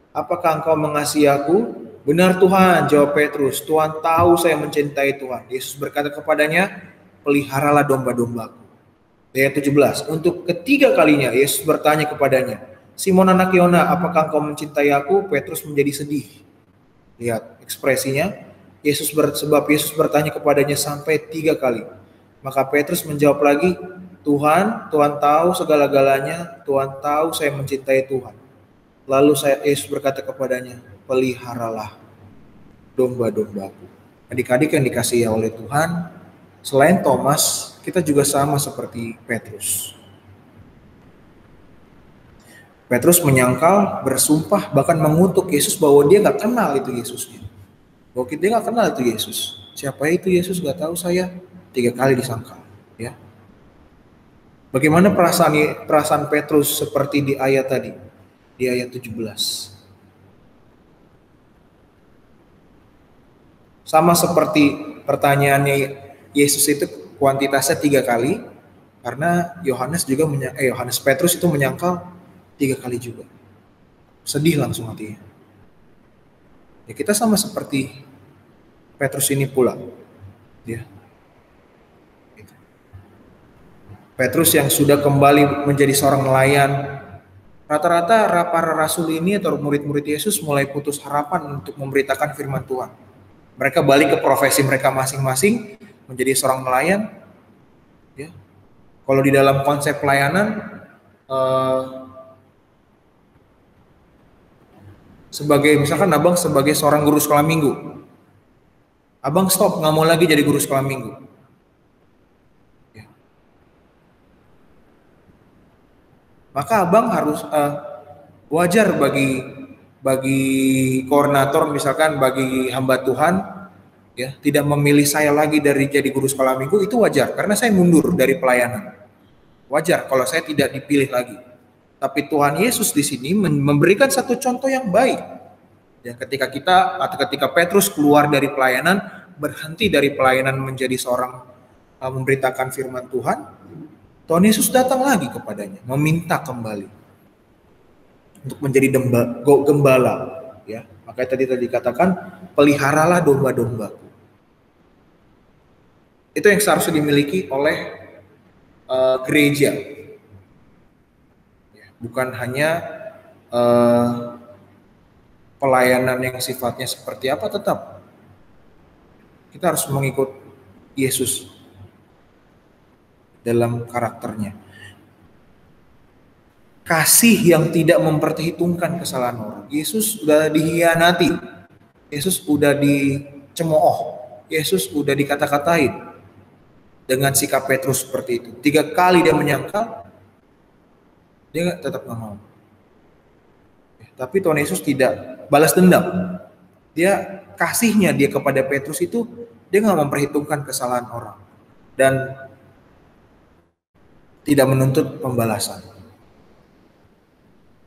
apakah engkau mengasihi aku? Benar Tuhan, jawab Petrus, Tuhan tahu saya mencintai Tuhan. Yesus berkata kepadanya, peliharalah domba-dombaku. Ayat 17, untuk ketiga kalinya Yesus bertanya kepadanya, Simon anak Yona, apakah engkau mencintai aku? Petrus menjadi sedih. Lihat ekspresinya, sebab Yesus bertanya kepadanya sampai 3 kali. Maka Petrus menjawab lagi, Tuhan tahu segala-galanya, Tuhan tahu saya mencintai Tuhan. Lalu Yesus berkata kepadanya, peliharalah domba-dombaku. Adik-adik yang dikasihi oleh Tuhan, selain Thomas, kita juga sama seperti Petrus. Petrus menyangkal, bersumpah, bahkan mengutuk Yesus bahwa dia nggak kenal itu Yesusnya. Bahwa dia nggak kenal itu Yesus. Siapa itu Yesus? Nggak tahu saya. 3 kali disangkal. Ya. Bagaimana perasaan Petrus seperti di ayat tadi, di ayat 17. Sama seperti pertanyaannya Yesus itu kuantitasnya 3 kali, karena Yohanes Petrus itu menyangkal 3 kali juga. Sedih langsung hatinya. Ya, kita sama seperti Petrus ini pula. Ya. Petrus yang sudah kembali menjadi seorang nelayan. Rata-rata para rasul ini atau murid-murid Yesus mulai putus harapan untuk memberitakan firman Tuhan. Mereka balik ke profesi mereka masing-masing, menjadi seorang nelayan. Ya. Kalau di dalam konsep pelayanan, misalkan abang sebagai seorang guru sekolah minggu, abang stop, nggak mau lagi jadi guru sekolah minggu. Ya. Maka abang harus Wajar bagi koordinator, misalkan bagi hamba Tuhan, ya, tidak memilih saya lagi dari jadi guru sekolah minggu, itu wajar karena saya mundur dari pelayanan. Wajar kalau saya tidak dipilih lagi. Tapi Tuhan Yesus di sini memberikan satu contoh yang baik. Ya, ketika Petrus keluar dari pelayanan, berhenti dari pelayanan menjadi seorang memberitakan firman Tuhan, Tuhan Yesus datang lagi kepadanya, meminta kembali untuk menjadi gembala. Ya, makanya tadi dikatakan, peliharalah domba-dombaku. Itu yang seharusnya dimiliki oleh gereja. Ya, bukan hanya pelayanan yang sifatnya seperti apa, tetap kita harus mengikut Yesus dalam karakternya. Kasih yang tidak memperhitungkan kesalahan orang. Yesus sudah dihianati, Yesus sudah dicemooh, Yesus sudah dikata-katain dengan sikap Petrus seperti itu. 3 kali dia menyangkal, dia tetap nggak mau. Tapi Tuhan Yesus tidak balas dendam. Dia kasihnya dia kepada Petrus itu, dia nggak memperhitungkan kesalahan orang dan tidak menuntut pembalasan.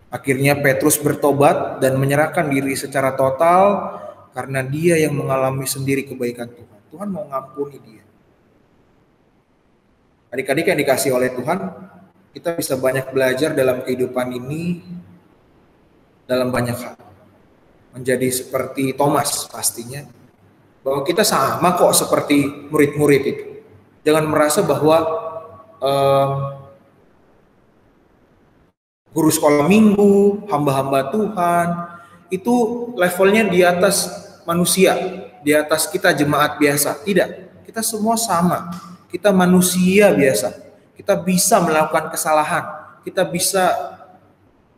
Akhirnya Petrus bertobat dan menyerahkan diri secara total karena dia yang mengalami sendiri kebaikan Tuhan. Tuhan mau ngampuni dia. Adik-adik yang dikasih oleh Tuhan, kita bisa banyak belajar dalam kehidupan ini dalam banyak hal. Menjadi seperti Thomas pastinya, bahwa kita sama kok seperti murid-murid itu. Jangan merasa bahwa guru sekolah minggu, hamba-hamba Tuhan, itu levelnya di atas manusia, di atas kita jemaat biasa. Tidak, kita semua sama. Kita manusia biasa. Kita bisa melakukan kesalahan. Kita bisa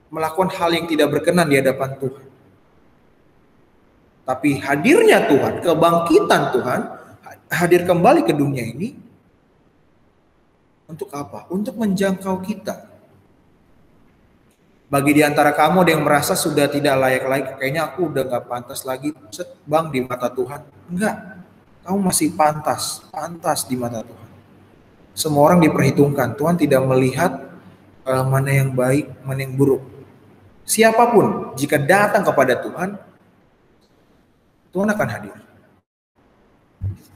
melakukan hal yang tidak berkenan di hadapan Tuhan. Tapi hadirnya Tuhan, kebangkitan Tuhan, hadir kembali ke dunia ini, untuk apa? Untuk menjangkau kita. Bagi di antara kamu yang merasa sudah tidak layak lagi, kayaknya aku udah gak pantas lagi, Bang, di mata Tuhan. Enggak, kamu masih pantas di mata Tuhan. Semua orang diperhitungkan. Tuhan tidak melihat mana yang baik, mana yang buruk. Siapapun jika datang kepada Tuhan, Tuhan akan hadir.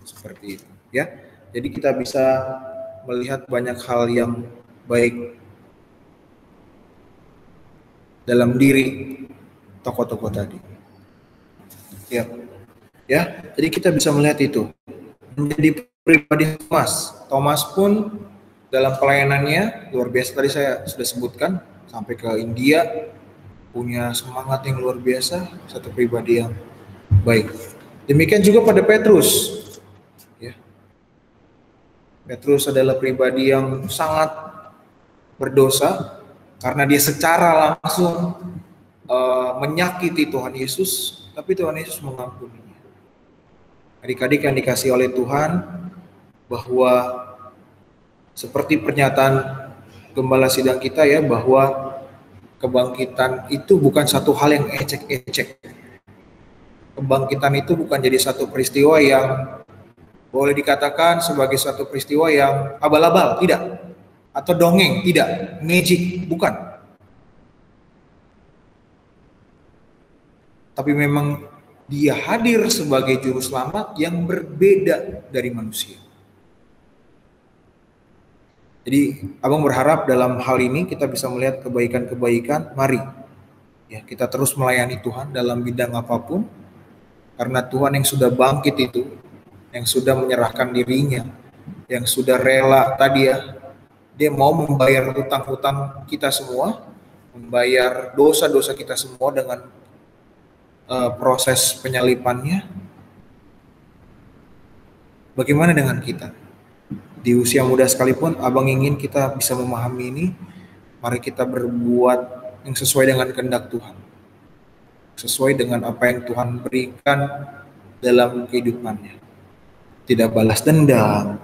Seperti itu, ya. Jadi kita bisa melihat banyak hal yang baik dalam diri tokoh-tokoh tadi. Ya. Ya, jadi kita bisa melihat itu. Menjadi pribadi Thomas. Thomas pun dalam pelayanannya luar biasa, tadi saya sudah sebutkan, sampai ke India, punya semangat yang luar biasa, satu pribadi yang baik. Demikian juga pada Petrus. Ya. Petrus adalah pribadi yang sangat berdosa karena dia secara langsung menyakiti Tuhan Yesus, tapi Tuhan Yesus mengampuninya. Adik-adik yang dikasih oleh Tuhan, bahwa seperti pernyataan gembala sidang kita ya, bahwa kebangkitan itu bukan satu hal yang ecek-ecek. Kebangkitan itu bukan jadi satu peristiwa yang boleh dikatakan sebagai satu peristiwa yang abal-abal, tidak. Atau dongeng, tidak. Magic, bukan. Tapi memang dia hadir sebagai juru selamat yang berbeda dari manusia. Jadi abang berharap dalam hal ini kita bisa melihat kebaikan-kebaikan. Mari ya, kita terus melayani Tuhan dalam bidang apapun, karena Tuhan yang sudah bangkit itu, yang sudah menyerahkan dirinya, yang sudah rela tadi ya, dia mau membayar hutang-hutang kita semua, membayar dosa-dosa kita semua dengan proses penyalipannya. Bagaimana dengan kita? Di usia muda sekalipun, abang ingin kita bisa memahami ini. Mari kita berbuat yang sesuai dengan kehendak Tuhan, sesuai dengan apa yang Tuhan berikan dalam kehidupannya. Tidak balas dendam,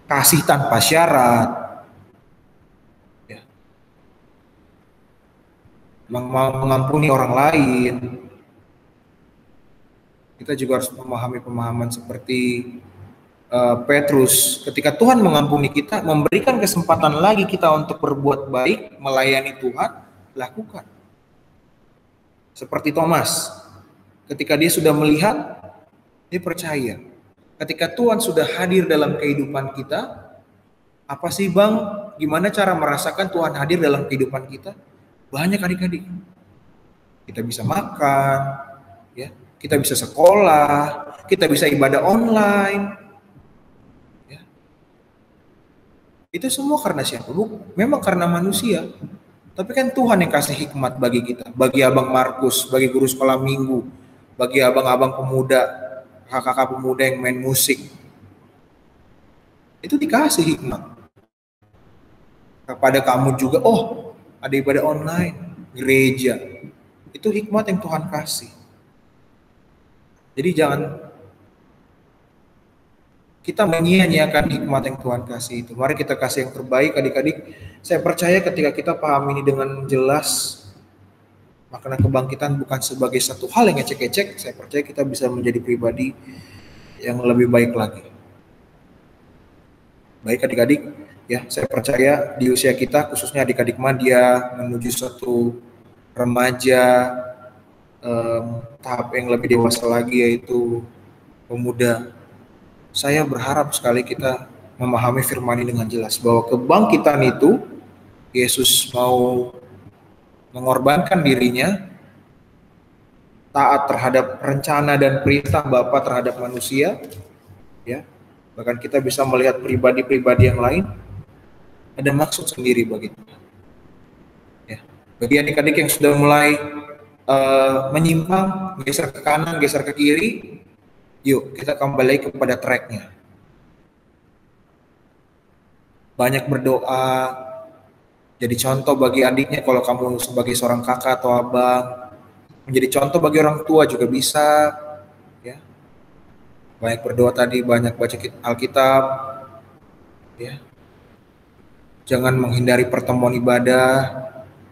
kasih tanpa syarat. Ya. mengampuni orang lain. Kita juga harus memahami pemahaman seperti Petrus, ketika Tuhan mengampuni kita, memberikan kesempatan lagi kita untuk berbuat baik, melayani Tuhan, lakukan. Seperti Thomas, ketika dia sudah melihat, dia percaya. Ketika Tuhan sudah hadir dalam kehidupan kita, apa sih Bang, gimana cara merasakan Tuhan hadir dalam kehidupan kita? Banyak adik-adik. Kita bisa makan, ya, kita bisa sekolah, kita bisa ibadah online. Ya. Itu semua karena siapa? Memang karena manusia. Tapi kan Tuhan yang kasih hikmat bagi kita, bagi Abang Markus, bagi guru sekolah minggu, bagi abang-abang pemuda, kakak-kakak pemuda yang main musik. Itu dikasih hikmat. Kepada kamu juga, ada ibadah online, gereja. Itu hikmat yang Tuhan kasih. Jadi jangan kita menyia-nyiakan hikmat yang Tuhan kasih itu. Mari kita kasih yang terbaik adik-adik. Saya percaya ketika kita paham ini dengan jelas, makna kebangkitan bukan sebagai satu hal yang ecek-ecek, saya percaya kita bisa menjadi pribadi yang lebih baik lagi. Baik adik-adik, ya saya percaya di usia kita, khususnya adik-adik madya menuju suatu remaja, tahap yang lebih dewasa lagi yaitu pemuda. Saya berharap sekali kita memahami firman ini dengan jelas bahwa kebangkitan itu Yesus mau mengorbankan dirinya, taat terhadap rencana dan perintah Bapa terhadap manusia, ya. Bahkan kita bisa melihat pribadi-pribadi yang lain ada maksud sendiri bagi Tuhan. Ya. Bagi adik-adik yang sudah mulai menyimpang, geser ke kanan, geser ke kiri, yuk kita kembali kepada tracknya. Banyak berdoa, jadi contoh bagi adiknya kalau kamu sebagai seorang kakak atau abang, menjadi contoh bagi orang tua juga bisa, ya. Banyak berdoa tadi, banyak baca Alkitab, ya. Jangan menghindari pertemuan ibadah.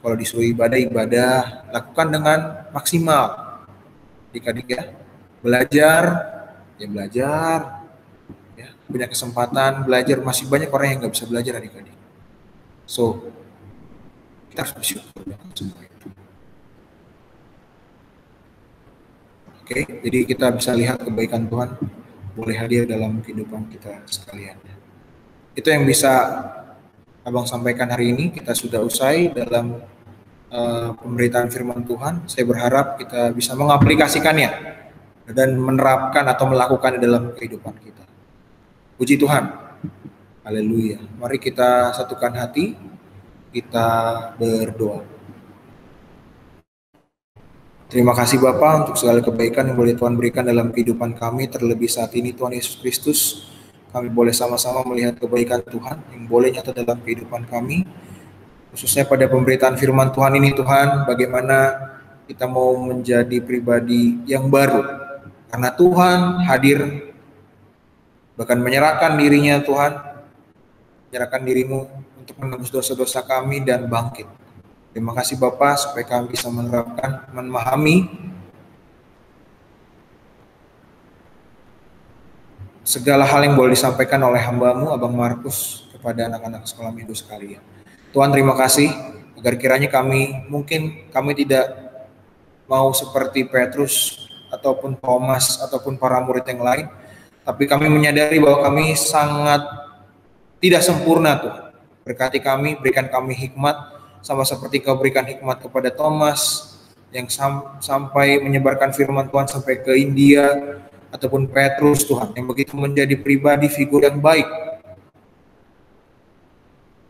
Kalau disuruh ibadah, lakukan dengan maksimal. Adik-adik ya, belajar, ya, punya kesempatan belajar, masih banyak orang yang nggak bisa belajar adik-adik. So, kita harus bersyukur dengan semua itu. Oke, jadi kita bisa lihat kebaikan Tuhan boleh hadir dalam kehidupan kita sekalian. Itu yang bisa Abang sampaikan hari ini. Kita sudah usai dalam pemberitaan firman Tuhan. Saya berharap kita bisa mengaplikasikannya dan menerapkan atau melakukannya dalam kehidupan kita. Puji Tuhan. Haleluya. Mari kita satukan hati, kita berdoa. Terima kasih Bapa untuk segala kebaikan yang boleh Tuhan berikan dalam kehidupan kami, terlebih saat ini Tuhan Yesus Kristus. Kami boleh sama-sama melihat kebaikan Tuhan yang boleh nyata dalam kehidupan kami. Khususnya pada pemberitaan firman Tuhan ini Tuhan, bagaimana kita mau menjadi pribadi yang baru. Karena Tuhan hadir, bahkan menyerahkan dirinya Tuhan, menyerahkan dirimu untuk menebus dosa-dosa kami dan bangkit. Terima kasih Bapak supaya kami bisa menerapkan, memahami segala hal yang boleh disampaikan oleh hamba-Mu, Abang Markus, kepada anak-anak sekolah minggu sekalian. Tuhan terima kasih, agar kiranya mungkin kami tidak mau seperti Petrus, ataupun Thomas, ataupun para murid yang lain, tapi kami menyadari bahwa kami sangat tidak sempurna Tuhan. Berkati kami, berikan kami hikmat, sama seperti Kau berikan hikmat kepada Thomas, yang sampai menyebarkan firman Tuhan sampai ke India, ataupun Petrus Tuhan yang begitu menjadi pribadi figur yang baik,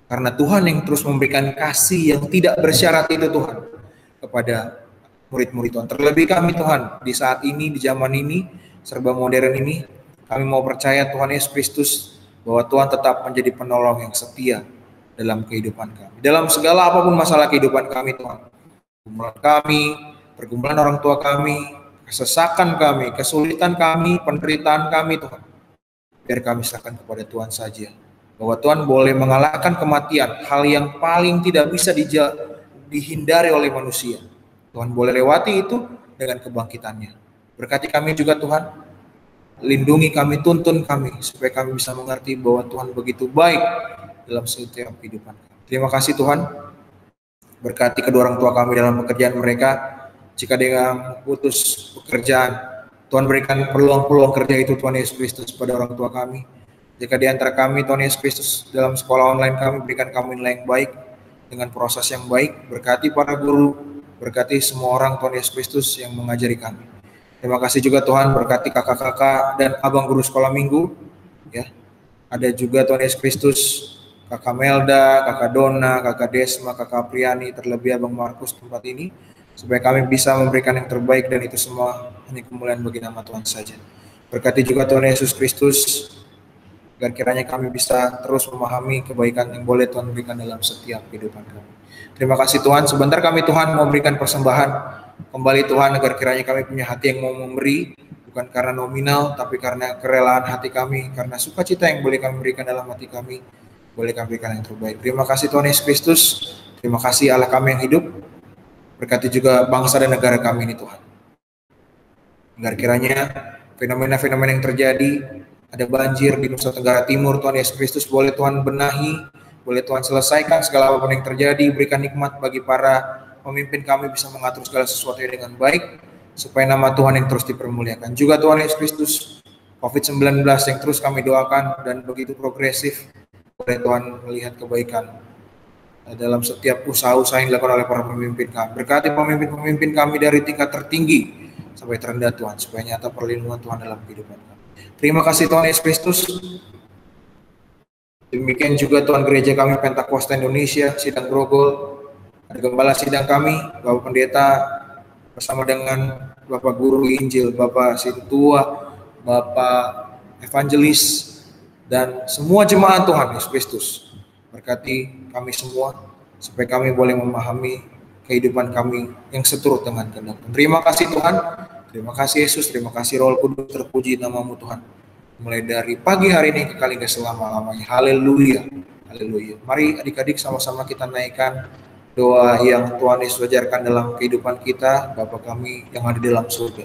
karena Tuhan yang terus memberikan kasih yang tidak bersyarat itu Tuhan kepada murid-murid Tuhan. Terlebih kami Tuhan di saat ini, di zaman ini serba modern ini, kami mau percaya Tuhan Yesus Kristus bahwa Tuhan tetap menjadi penolong yang setia dalam kehidupan kami, dalam segala apapun masalah kehidupan kami Tuhan. Pergumulan kami, pergumulan orang tua kami, kesesakan kami, kesulitan kami, penderitaan kami Tuhan, biar kami serahkan kepada Tuhan saja, bahwa Tuhan boleh mengalahkan kematian, hal yang paling tidak bisa dihindari oleh manusia. Tuhan boleh lewati itu dengan kebangkitannya. Berkati kami juga Tuhan, lindungi kami, tuntun kami, supaya kami bisa mengerti bahwa Tuhan begitu baik dalam setiap kehidupan. Terima kasih Tuhan, berkati kedua orang tua kami dalam pekerjaan mereka. Jika dia putus pekerjaan, Tuhan berikan peluang-peluang kerja itu Tuhan Yesus Kristus pada orang tua kami. Jika di antara kami Tuhan Yesus Kristus dalam sekolah online kami, berikan kami nilai yang baik dengan proses yang baik. Berkati para guru, berkati semua orang Tuhan Yesus Kristus yang mengajari kami. Terima kasih juga Tuhan, berkati kakak-kakak dan abang guru sekolah minggu. Ya, ada juga Tuhan Yesus Kristus, kakak Melda, kakak Dona, kakak Desma, kakak Priani, terlebih abang Markus tempat ini, supaya kami bisa memberikan yang terbaik, dan itu semua hanya kemuliaan bagi nama Tuhan saja. Berkati juga Tuhan Yesus Kristus, agar kiranya kami bisa terus memahami kebaikan yang boleh Tuhan berikan dalam setiap kehidupan kami. Terima kasih Tuhan, sebentar kami Tuhan mau berikan persembahan kembali Tuhan, agar kiranya kami punya hati yang mau memberi, bukan karena nominal, tapi karena kerelaan hati kami, karena sukacita yang boleh kami berikan dalam hati kami, boleh kami berikan yang terbaik. Terima kasih Tuhan Yesus Kristus, terima kasih Allah kami yang hidup. Berkati juga bangsa dan negara kami ini Tuhan, agar kiranya fenomena-fenomena yang terjadi, ada banjir di Nusa Tenggara Timur, Tuhan Yesus Kristus boleh Tuhan benahi, boleh Tuhan selesaikan segala apapun yang terjadi, berikan nikmat bagi para pemimpin kami bisa mengatur segala sesuatu dengan baik, supaya nama Tuhan yang terus dipermuliakan. Juga Tuhan Yesus Kristus, COVID-19 yang terus kami doakan dan begitu progresif, boleh Tuhan melihat kebaikan dalam setiap usaha-usaha yang dilakukan oleh para pemimpin kami. Berkati pemimpin-pemimpin kami dari tingkat tertinggi sampai terendah Tuhan, supaya nyata perlindungan Tuhan dalam kehidupan kami. Terima kasih Tuhan Yesus Kristus. Demikian juga Tuhan gereja kami Pentakosta Indonesia, Sidang Grogol, ada gembala sidang kami, Bapak Pendeta, bersama dengan Bapak Guru Injil, Bapak Sintua, Bapak Evangelis, dan semua jemaat Tuhan Yesus Kristus. Berkati kami semua, supaya kami boleh memahami kehidupan kami yang seturut dengan kehendak. Terima kasih Tuhan, terima kasih Yesus, terima kasih Roh Kudus, terpuji namamu Tuhan. Mulai dari pagi hari ini kekal hingga selama-lamanya. Haleluya, haleluya. Mari adik-adik sama-sama kita naikkan doa yang Tuhan Yesus ajarkan dalam kehidupan kita. Bapa kami yang ada di dalam surga.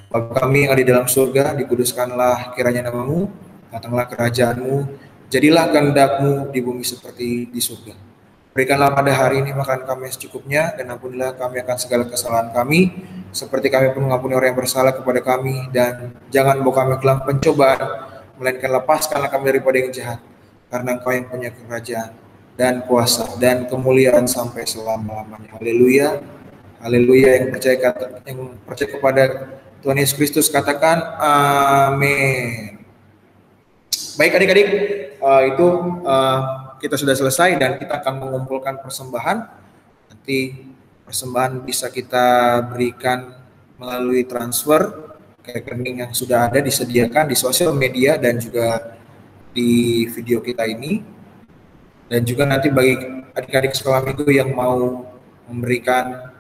Bapa kami yang ada di dalam surga, dikuduskanlah kiranya namamu, datanglah kerajaanmu, jadilah kehendak-Mu di bumi seperti di surga. Berikanlah pada hari ini makan kami secukupnya, dan ampunilah kami akan segala kesalahan kami, seperti kami pun mengampuni orang yang bersalah kepada kami, dan jangan bawa kami ke dalam pencobaan, melainkan lepaskanlah kami daripada yang jahat, karena Engkau yang punya kerajaan dan kuasa dan kemuliaan sampai selama-lamanya. Haleluya, haleluya. Yang percaya kepada Tuhan Yesus Kristus katakan amin. Baik adik-adik, itu kita sudah selesai dan kita akan mengumpulkan persembahan. Nanti persembahan bisa kita berikan melalui transfer ke rekening yang sudah ada disediakan di sosial media dan juga di video kita ini. Dan juga nanti bagi adik-adik sekolah minggu yang mau memberikan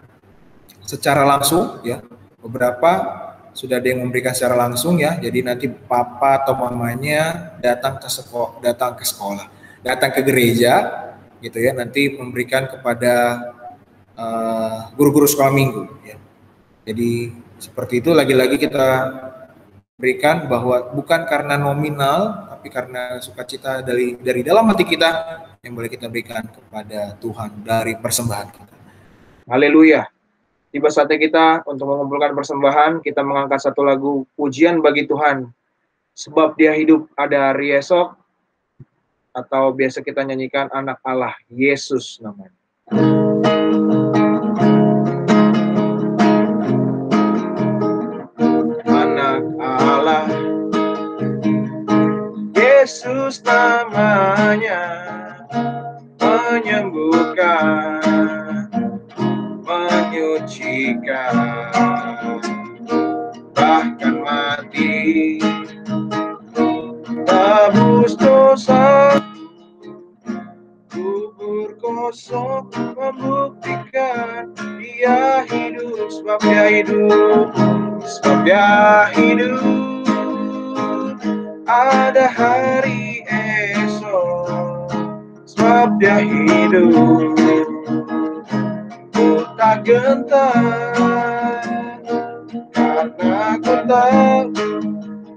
secara langsung, ya, beberapa sudah ada yang memberikan secara langsung, ya. Jadi nanti papa atau mamanya datang ke sekolah, datang ke gereja, gitu ya. Nanti memberikan kepada guru-guru sekolah minggu, ya. Jadi seperti itu, lagi-lagi kita berikan bahwa bukan karena nominal, tapi karena sukacita dari dalam hati kita yang boleh kita berikan kepada Tuhan dari persembahan kita. Haleluya. Tiba saatnya kita untuk mengumpulkan persembahan, kita mengangkat satu lagu pujian bagi Tuhan. Sebab Dia hidup, ada hari esok, atau biasa kita nyanyikan Anak Allah, Yesus namanya. Anak Allah, Yesus namanya, menyembuhkan, menyucikan, bahkan mati, tebus dosa, kubur kosong, membuktikan Dia hidup, sebab Dia hidup, sebab Dia hidup, ada hari esok, sebab Dia hidup. tak gentar, karena ku tahu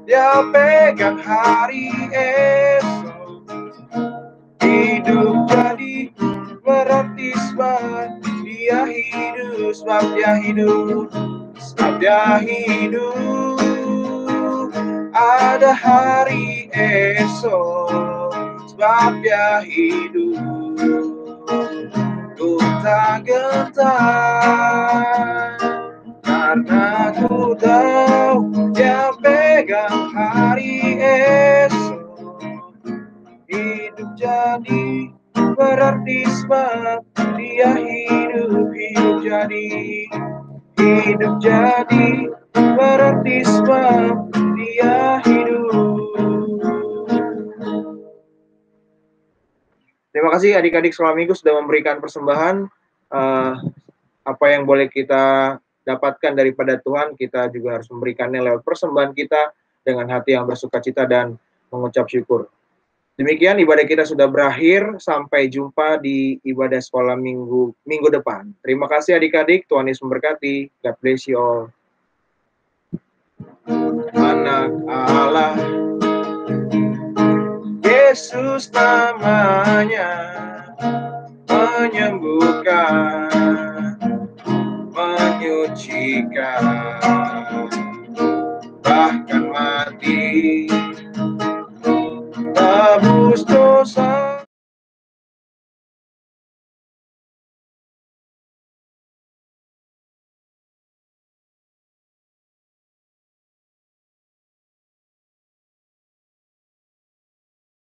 Dia pegang hari esok. Hidup jadi berarti sebab Dia hidup, sebab Dia hidup, sebab Dia hidup. Ada hari esok, sebab Dia hidup. Ku tak gentar, karena ku tahu Dia pegang hari esok. Hidup jadi berarti sebab Dia hidup. Hidup jadi berarti sebab Dia hidup. Terima kasih adik-adik sekolah minggu sudah memberikan persembahan. Apa yang boleh kita dapatkan daripada Tuhan, kita juga harus memberikannya lewat persembahan kita dengan hati yang bersukacita dan mengucap syukur. Demikian ibadah kita sudah berakhir. Sampai jumpa di ibadah sekolah minggu depan. Terima kasih adik-adik. Tuhan Yesus memberkati. God bless you all. Anak Allah, Yesus namanya, menyembuhkan, menyucikan, bahkan mati tebus dosa.